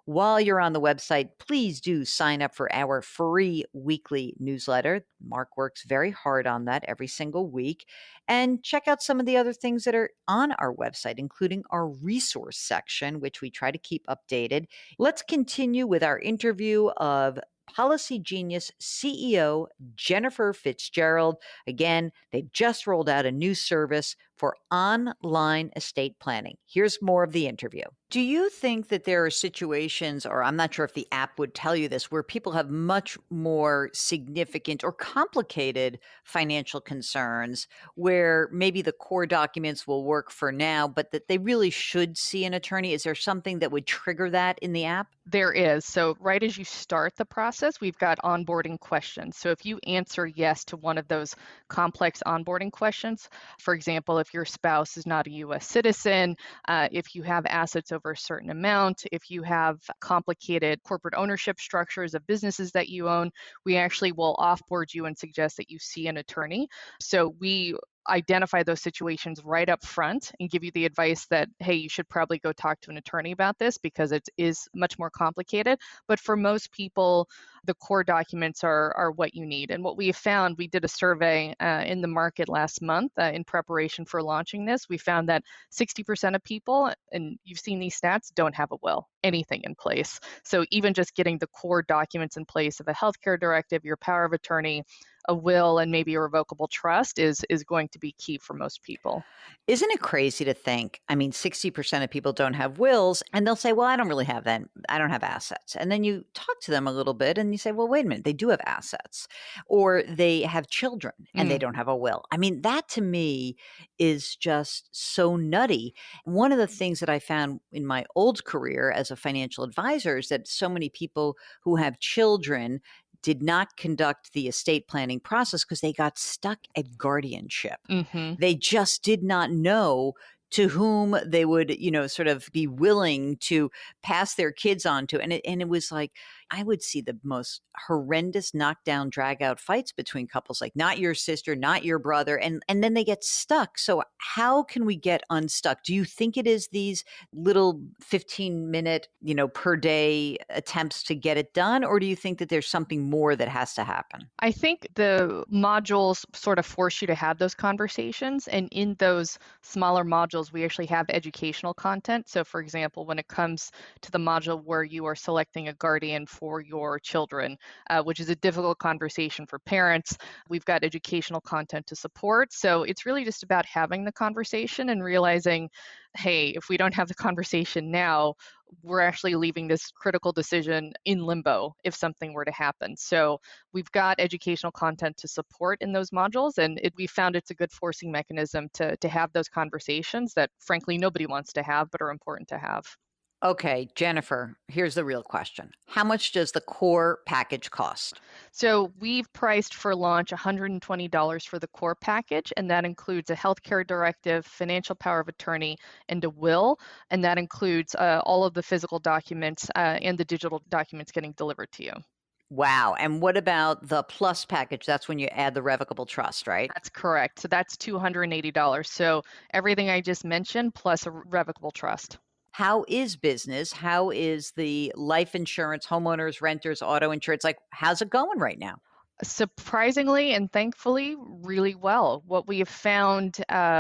Speaker 2: While you're on the website, please do sign up for our free weekly newsletter. Mark works very hard on that every single week. And check out some of the other things that are on our website, including our resource section, which we try to keep updated. Let's continue with our interview of Policy Genius CEO Jennifer Fitzgerald. Again, they've just rolled out a new service for online estate planning. Here's more of the interview. Do you think that there are situations, or I'm not sure if the app would tell you this, where people have much more significant or complicated financial concerns where maybe the core documents will work for now, but that they really should see an attorney? Is there something that would trigger that in the app?
Speaker 4: There is. So right as you start the process, we've got onboarding questions. So if you answer yes to one of those complex onboarding questions, for example, if your spouse is not a U.S. citizen, if you have assets over a certain amount, if you have complicated corporate ownership structures of businesses that you own, we actually will offboard you and suggest that you see an attorney. So we identify those situations right up front and give you the advice that, hey, you should probably go talk to an attorney about this because it is much more complicated. But for most people, the core documents are what you need. And what we have found, we did a survey in the market last month in preparation for launching this. We found that 60% of people, and you've seen these stats, don't have a will, anything in place. So even just getting the core documents in place of a healthcare directive, your power of attorney, a will, and maybe a revocable trust is going to be key for most people.
Speaker 2: Isn't it crazy to think, 60% of people don't have wills, and they'll say, well, I don't really have that. I don't have assets. And then you talk to them a little bit and you say, well, wait a minute, they do have assets, or they have children and they don't have a will. That to me is just so nutty. One of the things that I found in my old career as a financial advisor is that so many people who have children did not conduct the estate planning process because they got stuck at guardianship.
Speaker 4: Mm-hmm.
Speaker 2: They just did not know to whom they would, sort of be willing to pass their kids on to. And it was like, I would see the most horrendous knockdown, drag out fights between couples, like not your sister, not your brother. And then they get stuck. So how can we get unstuck? Do you think it is these little 15-minute, per day attempts to get it done? Or do you think that there's something more that has to happen?
Speaker 4: I think the modules sort of force you to have those conversations. And in those smaller modules, we actually have educational content. So for example, when it comes to the module where you are selecting a guardian for your children, which is a difficult conversation for parents. We've got educational content to support. So it's really just about having the conversation and realizing, hey, if we don't have the conversation now, we're actually leaving this critical decision in limbo if something were to happen. So we've got educational content to support in those modules, and we found it's a good forcing mechanism to have those conversations that frankly nobody wants to have but are important to have.
Speaker 2: Okay, Jennifer, here's the real question. How much does the core package cost?
Speaker 4: So we've priced for launch $120 for the core package, and that includes a healthcare directive, financial power of attorney, and a will. And that includes all of the physical documents and the digital documents getting delivered to you.
Speaker 2: Wow. And what about the plus package? That's when you add the revocable trust, right?
Speaker 4: That's correct. So that's $280. So everything I just mentioned plus a revocable trust.
Speaker 2: How is business? How is the life insurance, homeowners, renters, auto insurance? Like, how's it going right now?
Speaker 4: Surprisingly and thankfully, really well. What we have found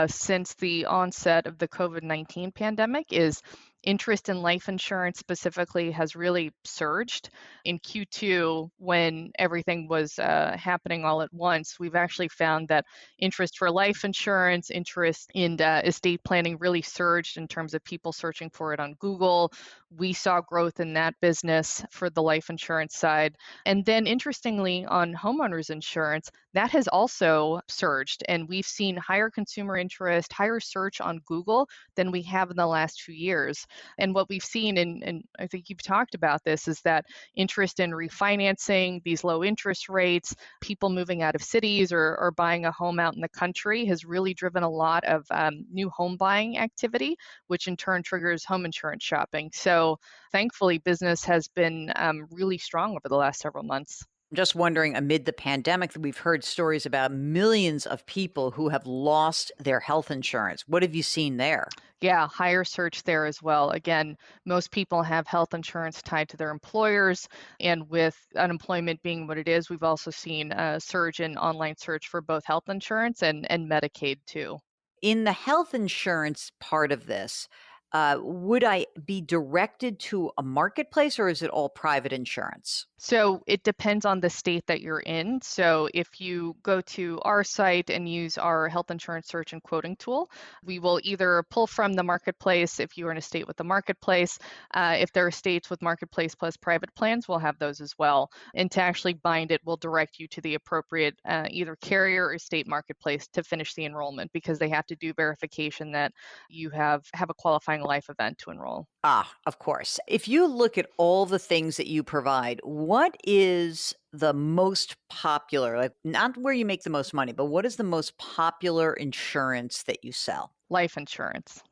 Speaker 4: since the onset of the COVID-19 pandemic is interest in life insurance specifically has really surged. In Q2, when everything was happening all at once, we've actually found that interest for life insurance, interest in estate planning really surged in terms of people searching for it on Google. We saw growth in that business for the life insurance side. And then interestingly, on homeowners insurance, that has also surged. And we've seen higher consumer interest, higher search on Google than we have in the last 2 years. And what we've seen, and I think you've talked about this, is that interest in refinancing, these low interest rates, people moving out of cities or buying a home out in the country has really driven a lot of new home buying activity, which in turn triggers home insurance shopping. So thankfully, business has been really strong over the last several months.
Speaker 2: I'm just wondering, amid the pandemic, we've heard stories about millions of people who have lost their health insurance. What have you seen there?
Speaker 4: Yeah, higher search there as well. Again, most people have health insurance tied to their employers. And with unemployment being what it is, we've also seen a surge in online search for both health insurance and Medicaid too.
Speaker 2: In the health insurance part of this, would I be directed to a marketplace or is it all private insurance?
Speaker 4: So it depends on the state that you're in. So if you go to our site and use our health insurance search and quoting tool, we will either pull from the marketplace if you're in a state with the marketplace. If there are states with marketplace plus private plans, we'll have those as well. And to actually bind it, we'll direct you to the appropriate either carrier or state marketplace to finish the enrollment because they have to do verification that you have a qualifying life event to enroll.
Speaker 2: Ah, of course. If you look at all the things that you provide, what is the most popular, like not where you make the most money, but what is the most popular insurance that you sell?
Speaker 4: Life insurance.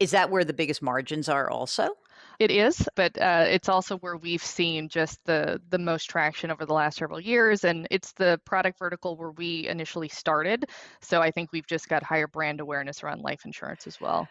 Speaker 2: Is that where the biggest margins are also?
Speaker 4: It is, but it's also where we've seen just the most traction over the last several years, and it's the product vertical where we initially started. So I think we've just got higher brand awareness around life insurance as well.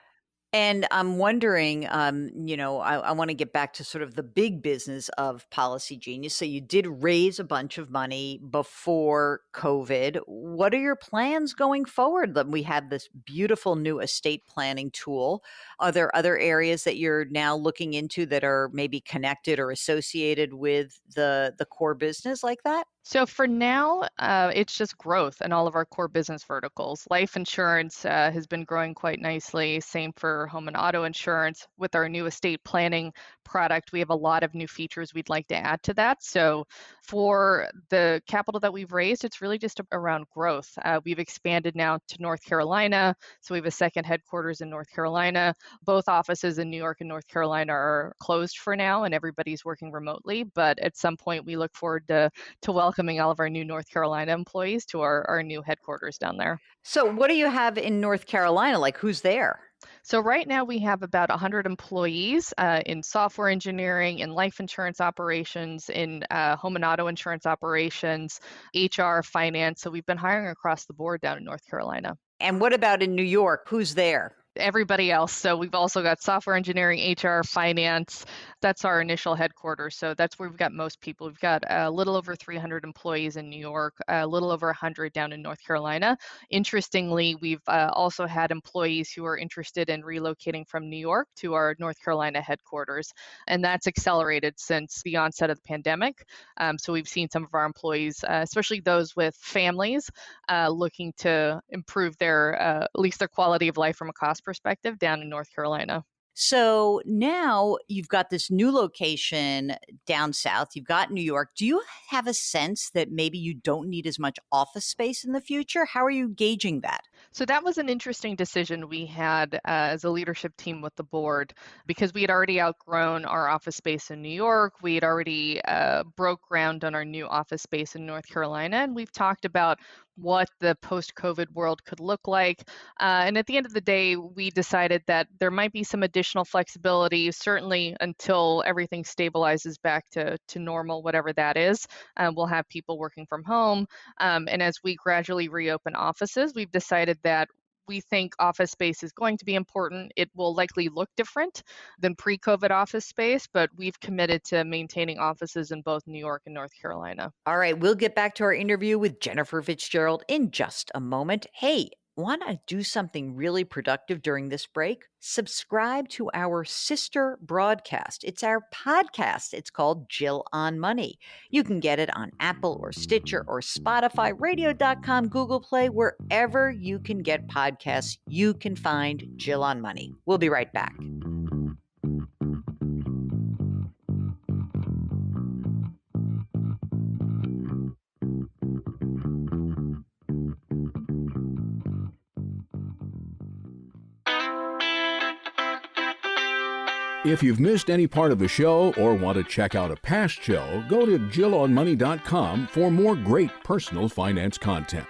Speaker 2: And I'm wondering, I want to get back to sort of the big business of Policy Genius. So you did raise a bunch of money before COVID. What are your plans going forward? We have this beautiful new estate planning tool. Are there other areas that you're now looking into that are maybe connected or associated with the core business like that?
Speaker 4: So for now, it's just growth in all of our core business verticals. Life insurance has been growing quite nicely. Same for home and auto insurance. With our new estate planning product, we have a lot of new features we'd like to add to that. So for the capital that we've raised, it's really just around growth. We've expanded now to North Carolina. So we have a second headquarters in North Carolina. Both offices in New York and North Carolina are closed for now, and everybody's working remotely. But at some point, we look forward to welcoming all of our new North Carolina employees to our new headquarters down there.
Speaker 2: So what do you have in North Carolina? Like who's there?
Speaker 4: So right now we have about 100 employees in software engineering, in life insurance operations, in home and auto insurance operations, HR, finance. So we've been hiring across the board down in North Carolina.
Speaker 2: And what about in New York? Who's there?
Speaker 4: everybody else. So we've also got software engineering, HR, finance. That's our initial headquarters. So that's where we've got most people. We've got a little over 300 employees in New York, a little over 100 down in North Carolina. Interestingly, we've also had employees who are interested in relocating from New York to our North Carolina headquarters. And that's accelerated since the onset of the pandemic. So we've seen some of our employees, especially those with families, looking to improve their, at least their quality of life from a cost perspective down in North Carolina.
Speaker 2: So now you've got this new location down south. You've got New York. Do you have a sense that maybe you don't need as much office space in the future? How are you gauging that?
Speaker 4: So that was an interesting decision we had as a leadership team with the board, because we had already outgrown our office space in New York. We had already broke ground on our new office space in North Carolina, and we've talked about what the post-COVID world could look like. And at the end of the day, we decided that there might be some additional flexibility, certainly until everything stabilizes back to normal, whatever that is. We'll have people working from home. And as we gradually reopen offices, we've decided that we think office space is going to be important. It will likely look different than pre-COVID office space, but we've committed to maintaining offices in both New York and North Carolina.
Speaker 2: All right, we'll get back to our interview with Jennifer Fitzgerald in just a moment. Hey, want to do something really productive during this break? Subscribe to our sister broadcast. It's our podcast. It's called Jill on Money. You can get it on Apple or Stitcher or Spotify, radio.com, Google Play, wherever you can get podcasts, you can find Jill on Money. We'll be right back.
Speaker 1: If you've missed any part of the show or want to check out a past show, go to JillOnMoney.com for more great personal finance content.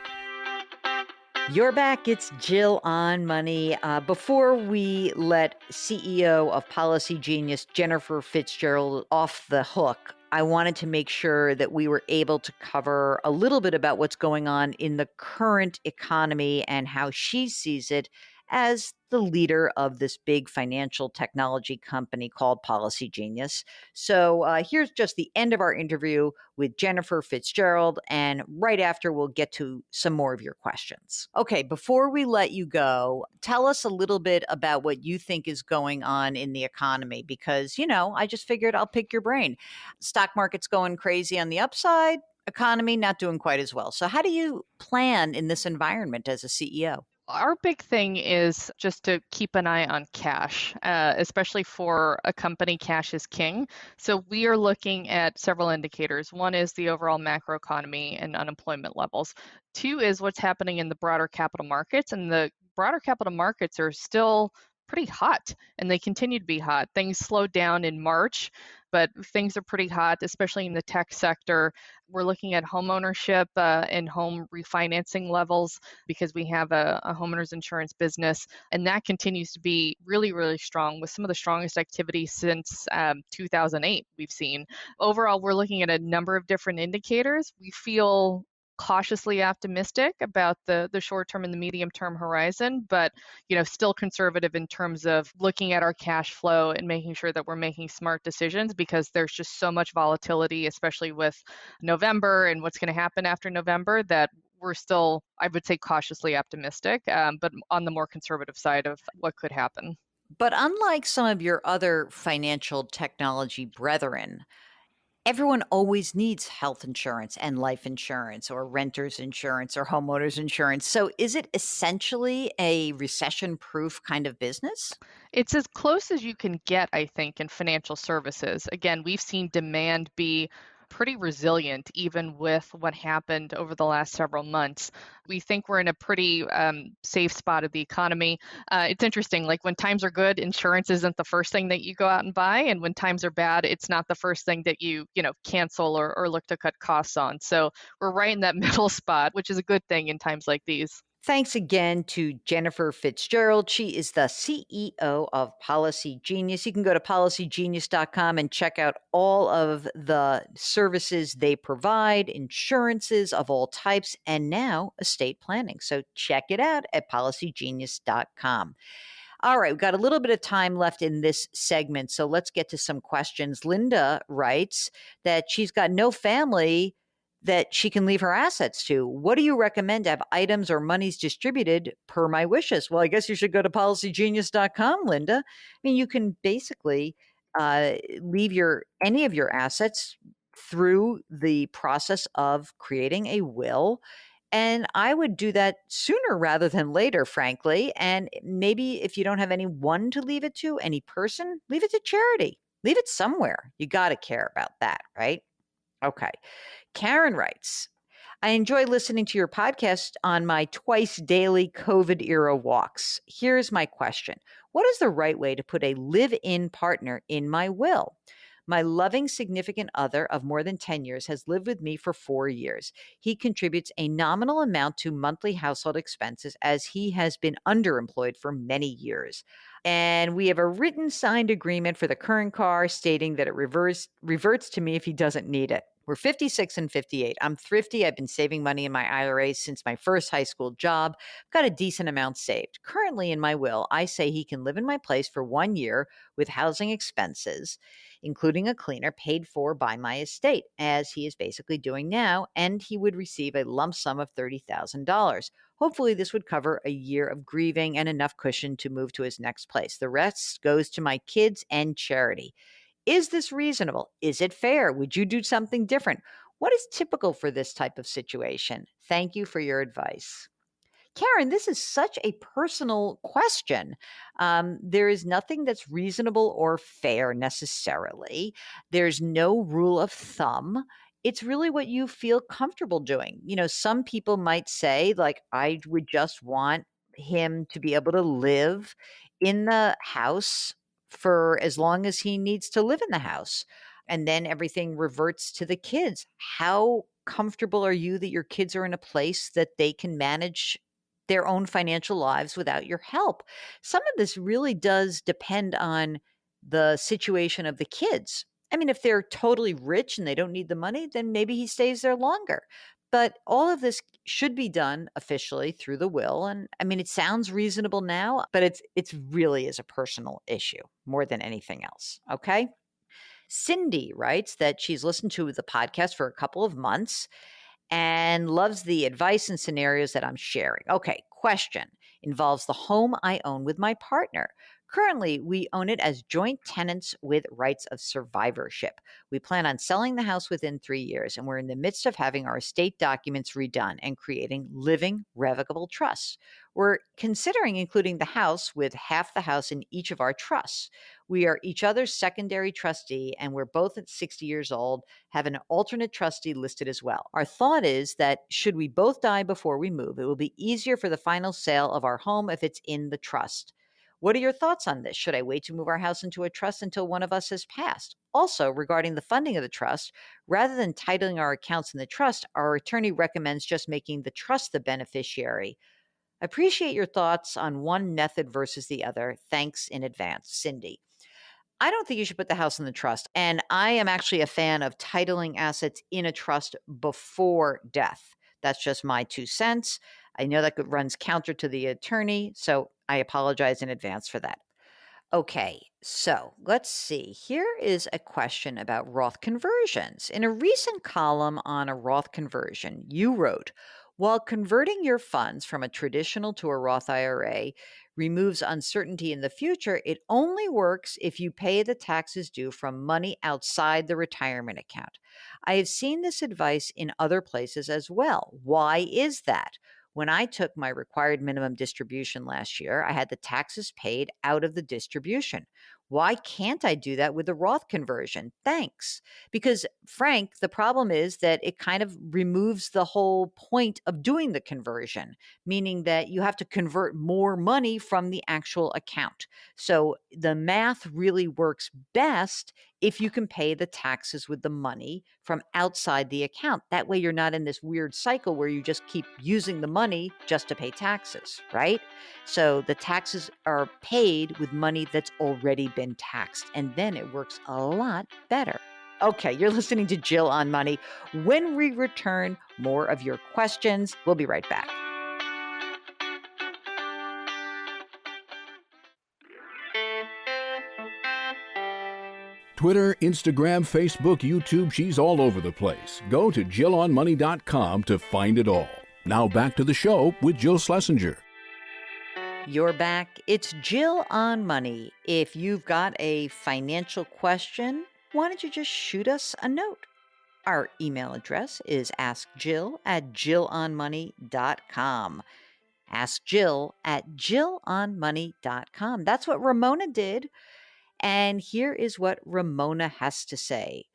Speaker 2: You're back. It's Jill on Money. Before we let CEO of Policy Genius, Jennifer Fitzgerald, off the hook, I wanted to make sure that we were able to cover a little bit about what's going on in the current economy and how she sees it as the leader of this big financial technology company called Policy Genius. So here's just the end of our interview with Jennifer Fitzgerald, and right after we'll get to some more of your questions. Okay, before we let you go, tell us a little bit about what you think is going on in the economy, because, I just figured I'll pick your brain. Stock market's going crazy on the upside, economy not doing quite as well. So how do you plan in this environment as a CEO?
Speaker 4: Our big thing is just to keep an eye on cash, especially for a company. Cash is king. So we are looking at several indicators. One is the overall macroeconomy and unemployment levels. Two is what's happening in the broader capital markets. And the broader capital markets are still pretty hot, and they continue to be hot. Things slowed down in March, but things are pretty hot, especially in the tech sector. We're looking at home ownership and home refinancing levels, because we have a homeowners insurance business, and that continues to be really, really strong, with some of the strongest activity since 2008 we've seen. Overall, we're looking at a number of different indicators. We feel cautiously optimistic about the short term and the medium term horizon, but still conservative in terms of looking at our cash flow and making sure that we're making smart decisions, because there's just so much volatility, especially with November and what's going to happen after November, that we're still, I would say, cautiously optimistic, but on the more conservative side of what could happen.
Speaker 2: But unlike some of your other financial technology brethren, everyone always needs health insurance and life insurance or renter's insurance or homeowner's insurance. So is it essentially a recession-proof kind of business?
Speaker 4: It's as close as you can get, I think, in financial services. Again, we've seen demand be pretty resilient, even with what happened over the last several months. We think we're in a pretty safe spot of the economy. It's interesting, like when times are good, insurance isn't the first thing that you go out and buy. And when times are bad, it's not the first thing that you cancel or look to cut costs on. So we're right in that middle spot, which is a good thing in times like these.
Speaker 2: Thanks again to Jennifer Fitzgerald. She is the CEO of Policy Genius. You can go to policygenius.com and check out all of the services they provide, insurances of all types, and now estate planning. So check it out at policygenius.com. All right, we've got a little bit of time left in this segment, so let's get to some questions. Linda writes that she's got no family that she can leave her assets to. What do you recommend to have items or monies distributed per my wishes? Well, I guess you should go to policygenius.com, Linda. I mean, you can basically leave any of your assets through the process of creating a will. And I would do that sooner rather than later, frankly. And maybe if you don't have anyone to leave it to, any person, leave it to charity. Leave it somewhere. You got to care about that, right? Okay. Karen writes, I enjoy listening to your podcast on my twice daily COVID era walks. Here's my question. What is the right way to put a live-in partner in my will? My loving significant other of more than 10 years has lived with me for 4 years. He contributes a nominal amount to monthly household expenses as he has been underemployed for many years. And we have a written signed agreement for the current car stating that it reverts to me if he doesn't need it. We're 56 and 58. I'm thrifty. I've been saving money in my IRA since my first high school job. I've got a decent amount saved. Currently in my will, I say he can live in my place for 1 year with housing expenses, including a cleaner paid for by my estate, as he is basically doing now, and he would receive a lump sum of $30,000. Hopefully, this would cover a year of grieving and enough cushion to move to his next place. The rest goes to my kids and charity. Is this reasonable? Is it fair? Would you do something different? What is typical for this type of situation? Thank you for your advice. Karen, this is such a personal question. There is nothing that's reasonable or fair necessarily. There's no rule of thumb. It's really what you feel comfortable doing. You know, some people might say, like, I would just want him to be able to live in the house for as long as he needs to live in the house. And then everything reverts to the kids. How comfortable are you that your kids are in a place that they can manage their own financial lives without your help? Some of this really does depend on the situation of the kids. I mean, if they're totally rich and they don't need the money, then maybe he stays there longer. But all of this should be done officially through the will. And I mean, it sounds reasonable now, but it's really is a personal issue more than anything else. Okay. Cindy writes that she's listened to the podcast for a couple of months and loves the advice and scenarios that I'm sharing. Okay, question involves the home I own with my partner. Currently, we own it as joint tenants with rights of survivorship. We plan on selling the house within 3 years, and we're in the midst of having our estate documents redone and creating living revocable trusts. We're considering including the house with half the house in each of our trusts. We are each other's secondary trustee, and we're both at 60 years old, have an alternate trustee listed as well. Our thought is that should we both die before we move, it will be easier for the final sale of our home if it's in the trust. What are your thoughts on this? Should I wait to move our house into a trust until one of us has passed? Also, regarding the funding of the trust, rather than titling our accounts in the trust, our attorney recommends just making the trust the beneficiary. Appreciate your thoughts on one method versus the other. Thanks in advance, Cindy. I don't think you should put the house in the trust. And I am actually a fan of titling assets in a trust before death. That's just my 2 cents. I know that runs counter to the attorney, so I apologize in advance for that. Okay, so let's see. Here is a question about Roth conversions. In a recent column on a Roth conversion, you wrote, while converting your funds from a traditional to a Roth IRA removes uncertainty in the future, it only works if you pay the taxes due from money outside the retirement account. I have seen this advice in other places as well. Why is that? When I took my required minimum distribution last year, I had the taxes paid out of the distribution. Why can't I do that with the Roth conversion? Thanks. Because, Frank, the problem is that it kind of removes the whole point of doing the conversion, meaning that you have to convert more money from the actual account. So the math really works best if you can pay the taxes with the money from outside the account. That way you're not in this weird cycle where you just keep using the money just to pay taxes, right? So the taxes are paid with money that's already been taxed, and then it works a lot better. Okay, you're listening to Jill on Money. When we return, more of your questions. We'll be right back.
Speaker 1: Twitter, Instagram, Facebook, YouTube, she's all over the place. Go to JillOnMoney.com to find it all. Now back to the show with Jill Schlesinger.
Speaker 2: You're back. It's Jill on Money. If you've got a financial question, why don't you just shoot us a note? Our email address is askjill@jillonmoney.com. Askjill@jillonmoney.com. That's what Ramona did. And here is what Ramona has to say.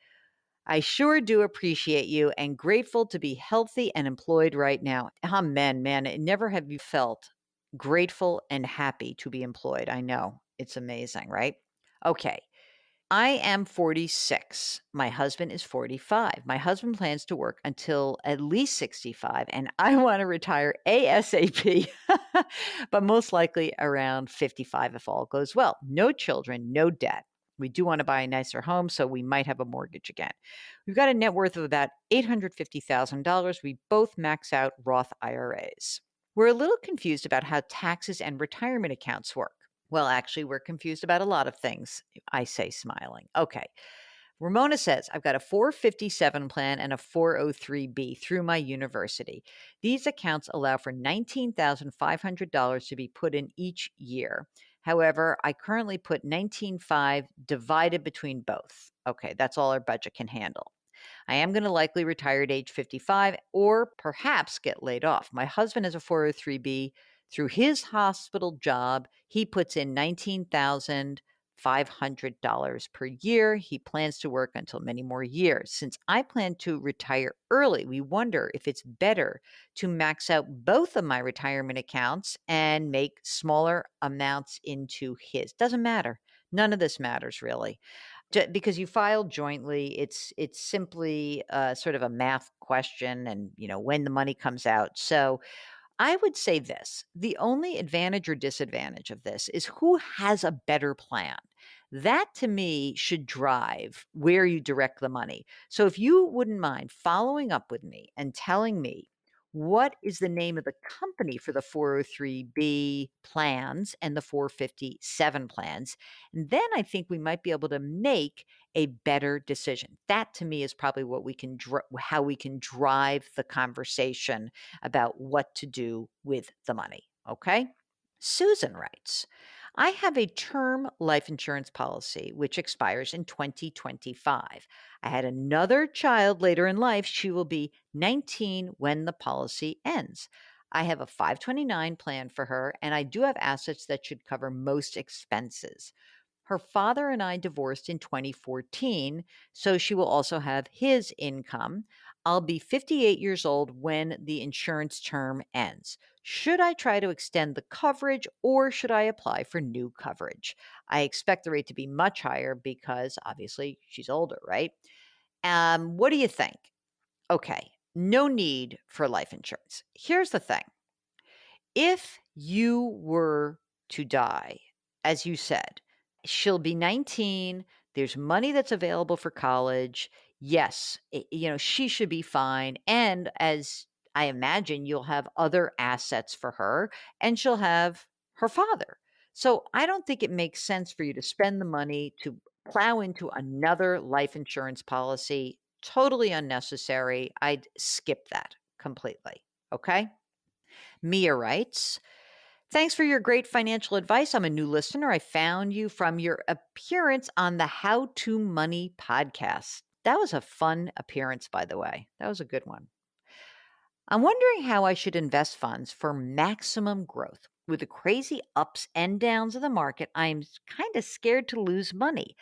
Speaker 2: I sure do appreciate you and grateful to be healthy and employed right now. Amen, man. Never have you felt grateful and happy to be employed. I know. It's amazing, right? Okay. I am 46. My husband is 45. My husband plans to work until at least 65, and I want to retire ASAP, but most likely around 55 if all goes well. No children, no debt. We do want to buy a nicer home, so we might have a mortgage again. We've got a net worth of about $850,000. We both max out Roth IRAs. We're a little confused about how taxes and retirement accounts work. Well, actually, we're confused about a lot of things, I say smiling. Okay. Ramona says, I've got a 457 plan and a 403B through my university. These accounts allow for $19,500 to be put in each year. However, I currently put $19,500 divided between both. Okay, that's all our budget can handle. I am going to likely retire at age 55 or perhaps get laid off. My husband has a 403B through his hospital job. He puts in $19,500 per year. He plans to work until many more years. Since I plan to retire early, we wonder if it's better to max out both of my retirement accounts and make smaller amounts into his. Doesn't matter. None of this matters really. Because you filed jointly, it's simply sort of a math question, and when the money comes out. So I would say this: the only advantage or disadvantage of this is who has a better plan. That to me should drive where you direct the money. So if you wouldn't mind following up with me and telling me what is the name of the company for the 403B plans and the 457 plans, and then I think we might be able to make a better decision. That to me is probably what we can how we can drive the conversation about what to do with the money. Okay. Susan writes, I have a term life insurance policy which expires in 2025. I had another child later in life. She will be 19 when the policy ends. I have a 529 plan for her, and I do have assets that should cover most expenses. Her father and I divorced in 2014, so she will also have his income. I'll be 58 years old when the insurance term ends. Should I try to extend the coverage or should I apply for new coverage? I expect the rate to be much higher because obviously she's older, right? What do you think? Okay, no need for life insurance. Here's the thing. If you were to die, as you said, she'll be 19. There's money that's available for college. Yes, she should be fine. And as I imagine, you'll have other assets for her and she'll have her father. So I don't think it makes sense for you to spend the money to plow into another life insurance policy. Totally unnecessary. I'd skip that completely. Okay. Mia writes, thanks for your great financial advice. I'm a new listener. I found you from your appearance on the How to Money podcast. That was a fun appearance, by the way. That was a good one. I'm wondering how I should invest funds for maximum growth. With the crazy ups and downs of the market, I'm kind of scared to lose money.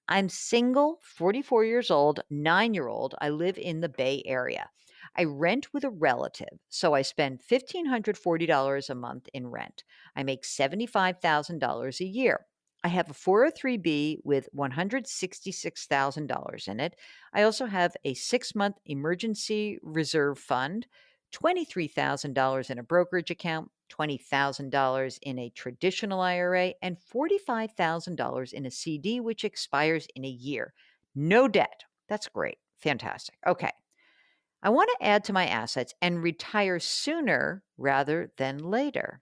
Speaker 2: I'm single, 44 years old, 9-year-old. I live in the Bay Area. I rent with a relative, so I spend $1,540 a month in rent. I make $75,000 a year. I have a 403B with $166,000 in it. I also have a 6-month emergency reserve fund, $23,000 in a brokerage account, $20,000 in a traditional IRA, and $45,000 in a CD, which expires in a year. No debt. That's great. Fantastic. Okay. I want to add to my assets and retire sooner rather than later.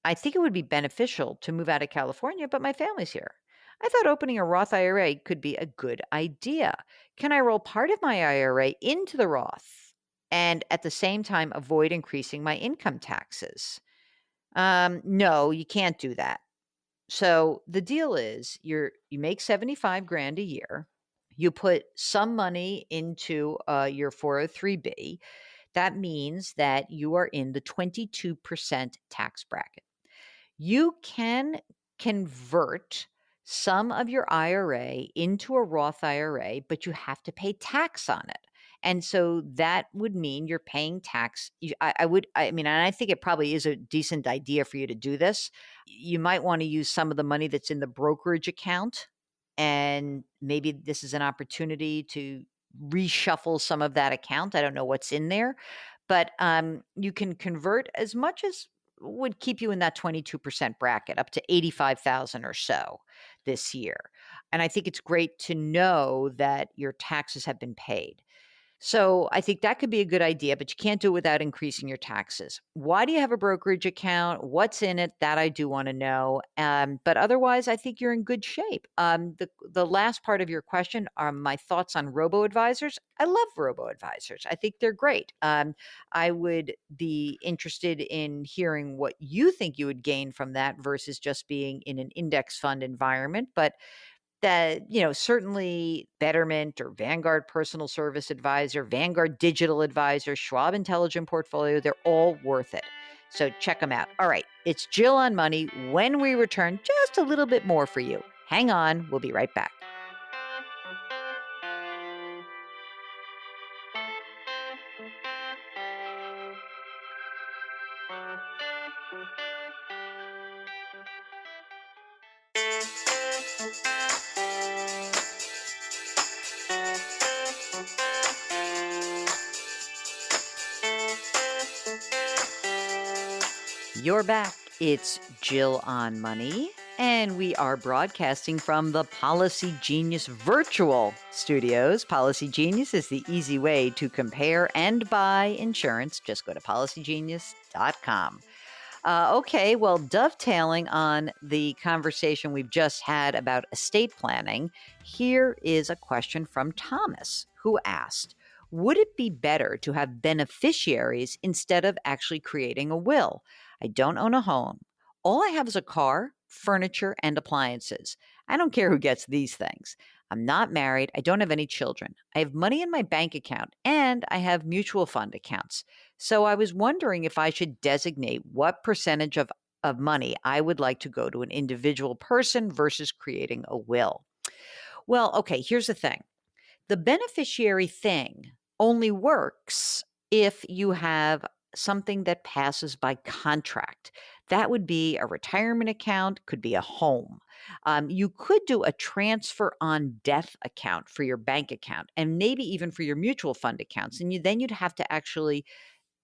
Speaker 2: I think it would be beneficial to move out of California, but my family's here. I thought opening a Roth IRA could be a good idea. Can I roll part of my IRA into the Roth and at the same time avoid increasing my income taxes? No, you can't do that. So the deal is you make 75 grand a year. You put some money into your 403b. That means that you are in the 22% tax bracket. You can convert some of your IRA into a Roth IRA, but you have to pay tax on it. And so that would mean you're paying tax. I mean, and I think it probably is a decent idea for you to do this. You might want to use some of the money that's in the brokerage account. And maybe this is an opportunity to reshuffle some of that account. I don't know what's in there, but you can convert as much as would keep you in that 22% bracket up to 85,000 or so this year. And I think it's great to know that your taxes have been paid. So I think that could be a good idea, but you can't do it without increasing your taxes. Why do you have a brokerage account? What's in it? That I do want to know. But otherwise, I think you're in good shape. The last part of your question are my thoughts on robo-advisors. I love robo-advisors. I think they're great. I would be interested in hearing what you think you would gain from that versus just being in an index fund environment. But that, certainly Betterment or Vanguard Personal Service Advisor, Vanguard Digital Advisor, Schwab Intelligent Portfolio, they're all worth it. So check them out. All right, it's Jill on Money. When we return, just a little bit more for you. Hang on, we'll be right back. You're back. It's Jill on Money, and we are broadcasting from the Policy Genius virtual studios. Policy Genius is the easy way to compare and buy insurance. Just go to policygenius.com. Okay, well, dovetailing on the conversation we've just had about estate planning, here is a question from Thomas, who asked, would it be better to have beneficiaries instead of actually creating a will? I don't own a home. All I have is a car, furniture, and appliances. I don't care who gets these things. I'm not married. I don't have any children. I have money in my bank account, and I have mutual fund accounts. So I was wondering if I should designate what percentage of money I would like to go to an individual person versus creating a will. Well, okay, here's the thing. The beneficiary thing only works if you have something that passes by contract. That would be a retirement account, could be a home. You could do a transfer on death account for your bank account and maybe even for your mutual fund accounts. And then you'd have to actually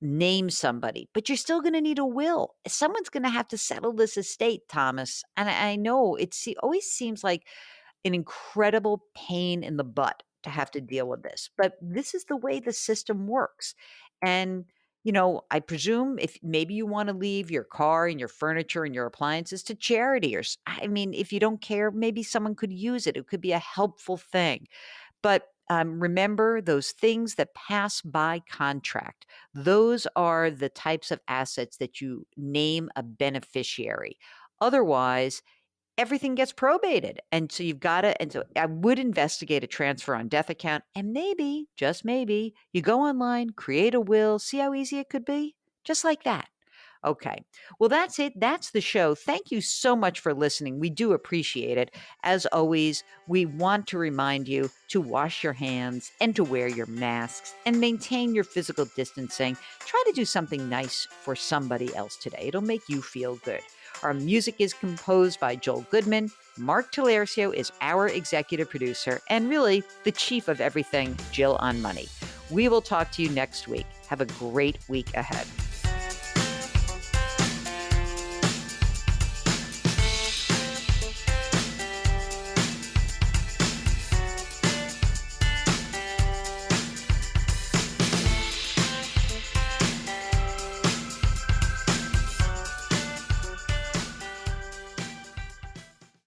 Speaker 2: name somebody, but you're still going to need a will. Someone's going to have to settle this estate, Thomas. And I know it always seems like an incredible pain in the butt to have to deal with this, but this is the way the system works. And I presume if maybe you want to leave your car and your furniture and your appliances to charity, or I mean, if you don't care, maybe someone could use it. It could be a helpful thing. But remember those things that pass by contract. Those are the types of assets that you name a beneficiary. Otherwise, everything gets probated. And so you've got to, and so I would investigate a transfer on death account, and maybe, just maybe, you go online, create a will, see how easy it could be, just like that. Okay. Well, that's it. That's the show. Thank you so much for listening. We do appreciate it. As always, we want to remind you to wash your hands and to wear your masks and maintain your physical distancing. Try to do something nice for somebody else today. It'll make you feel good. Our music is composed by Joel Goodman. Mark Talercio is our executive producer and really the chief of everything, Jill on Money. We will talk to you next week. Have a great week ahead.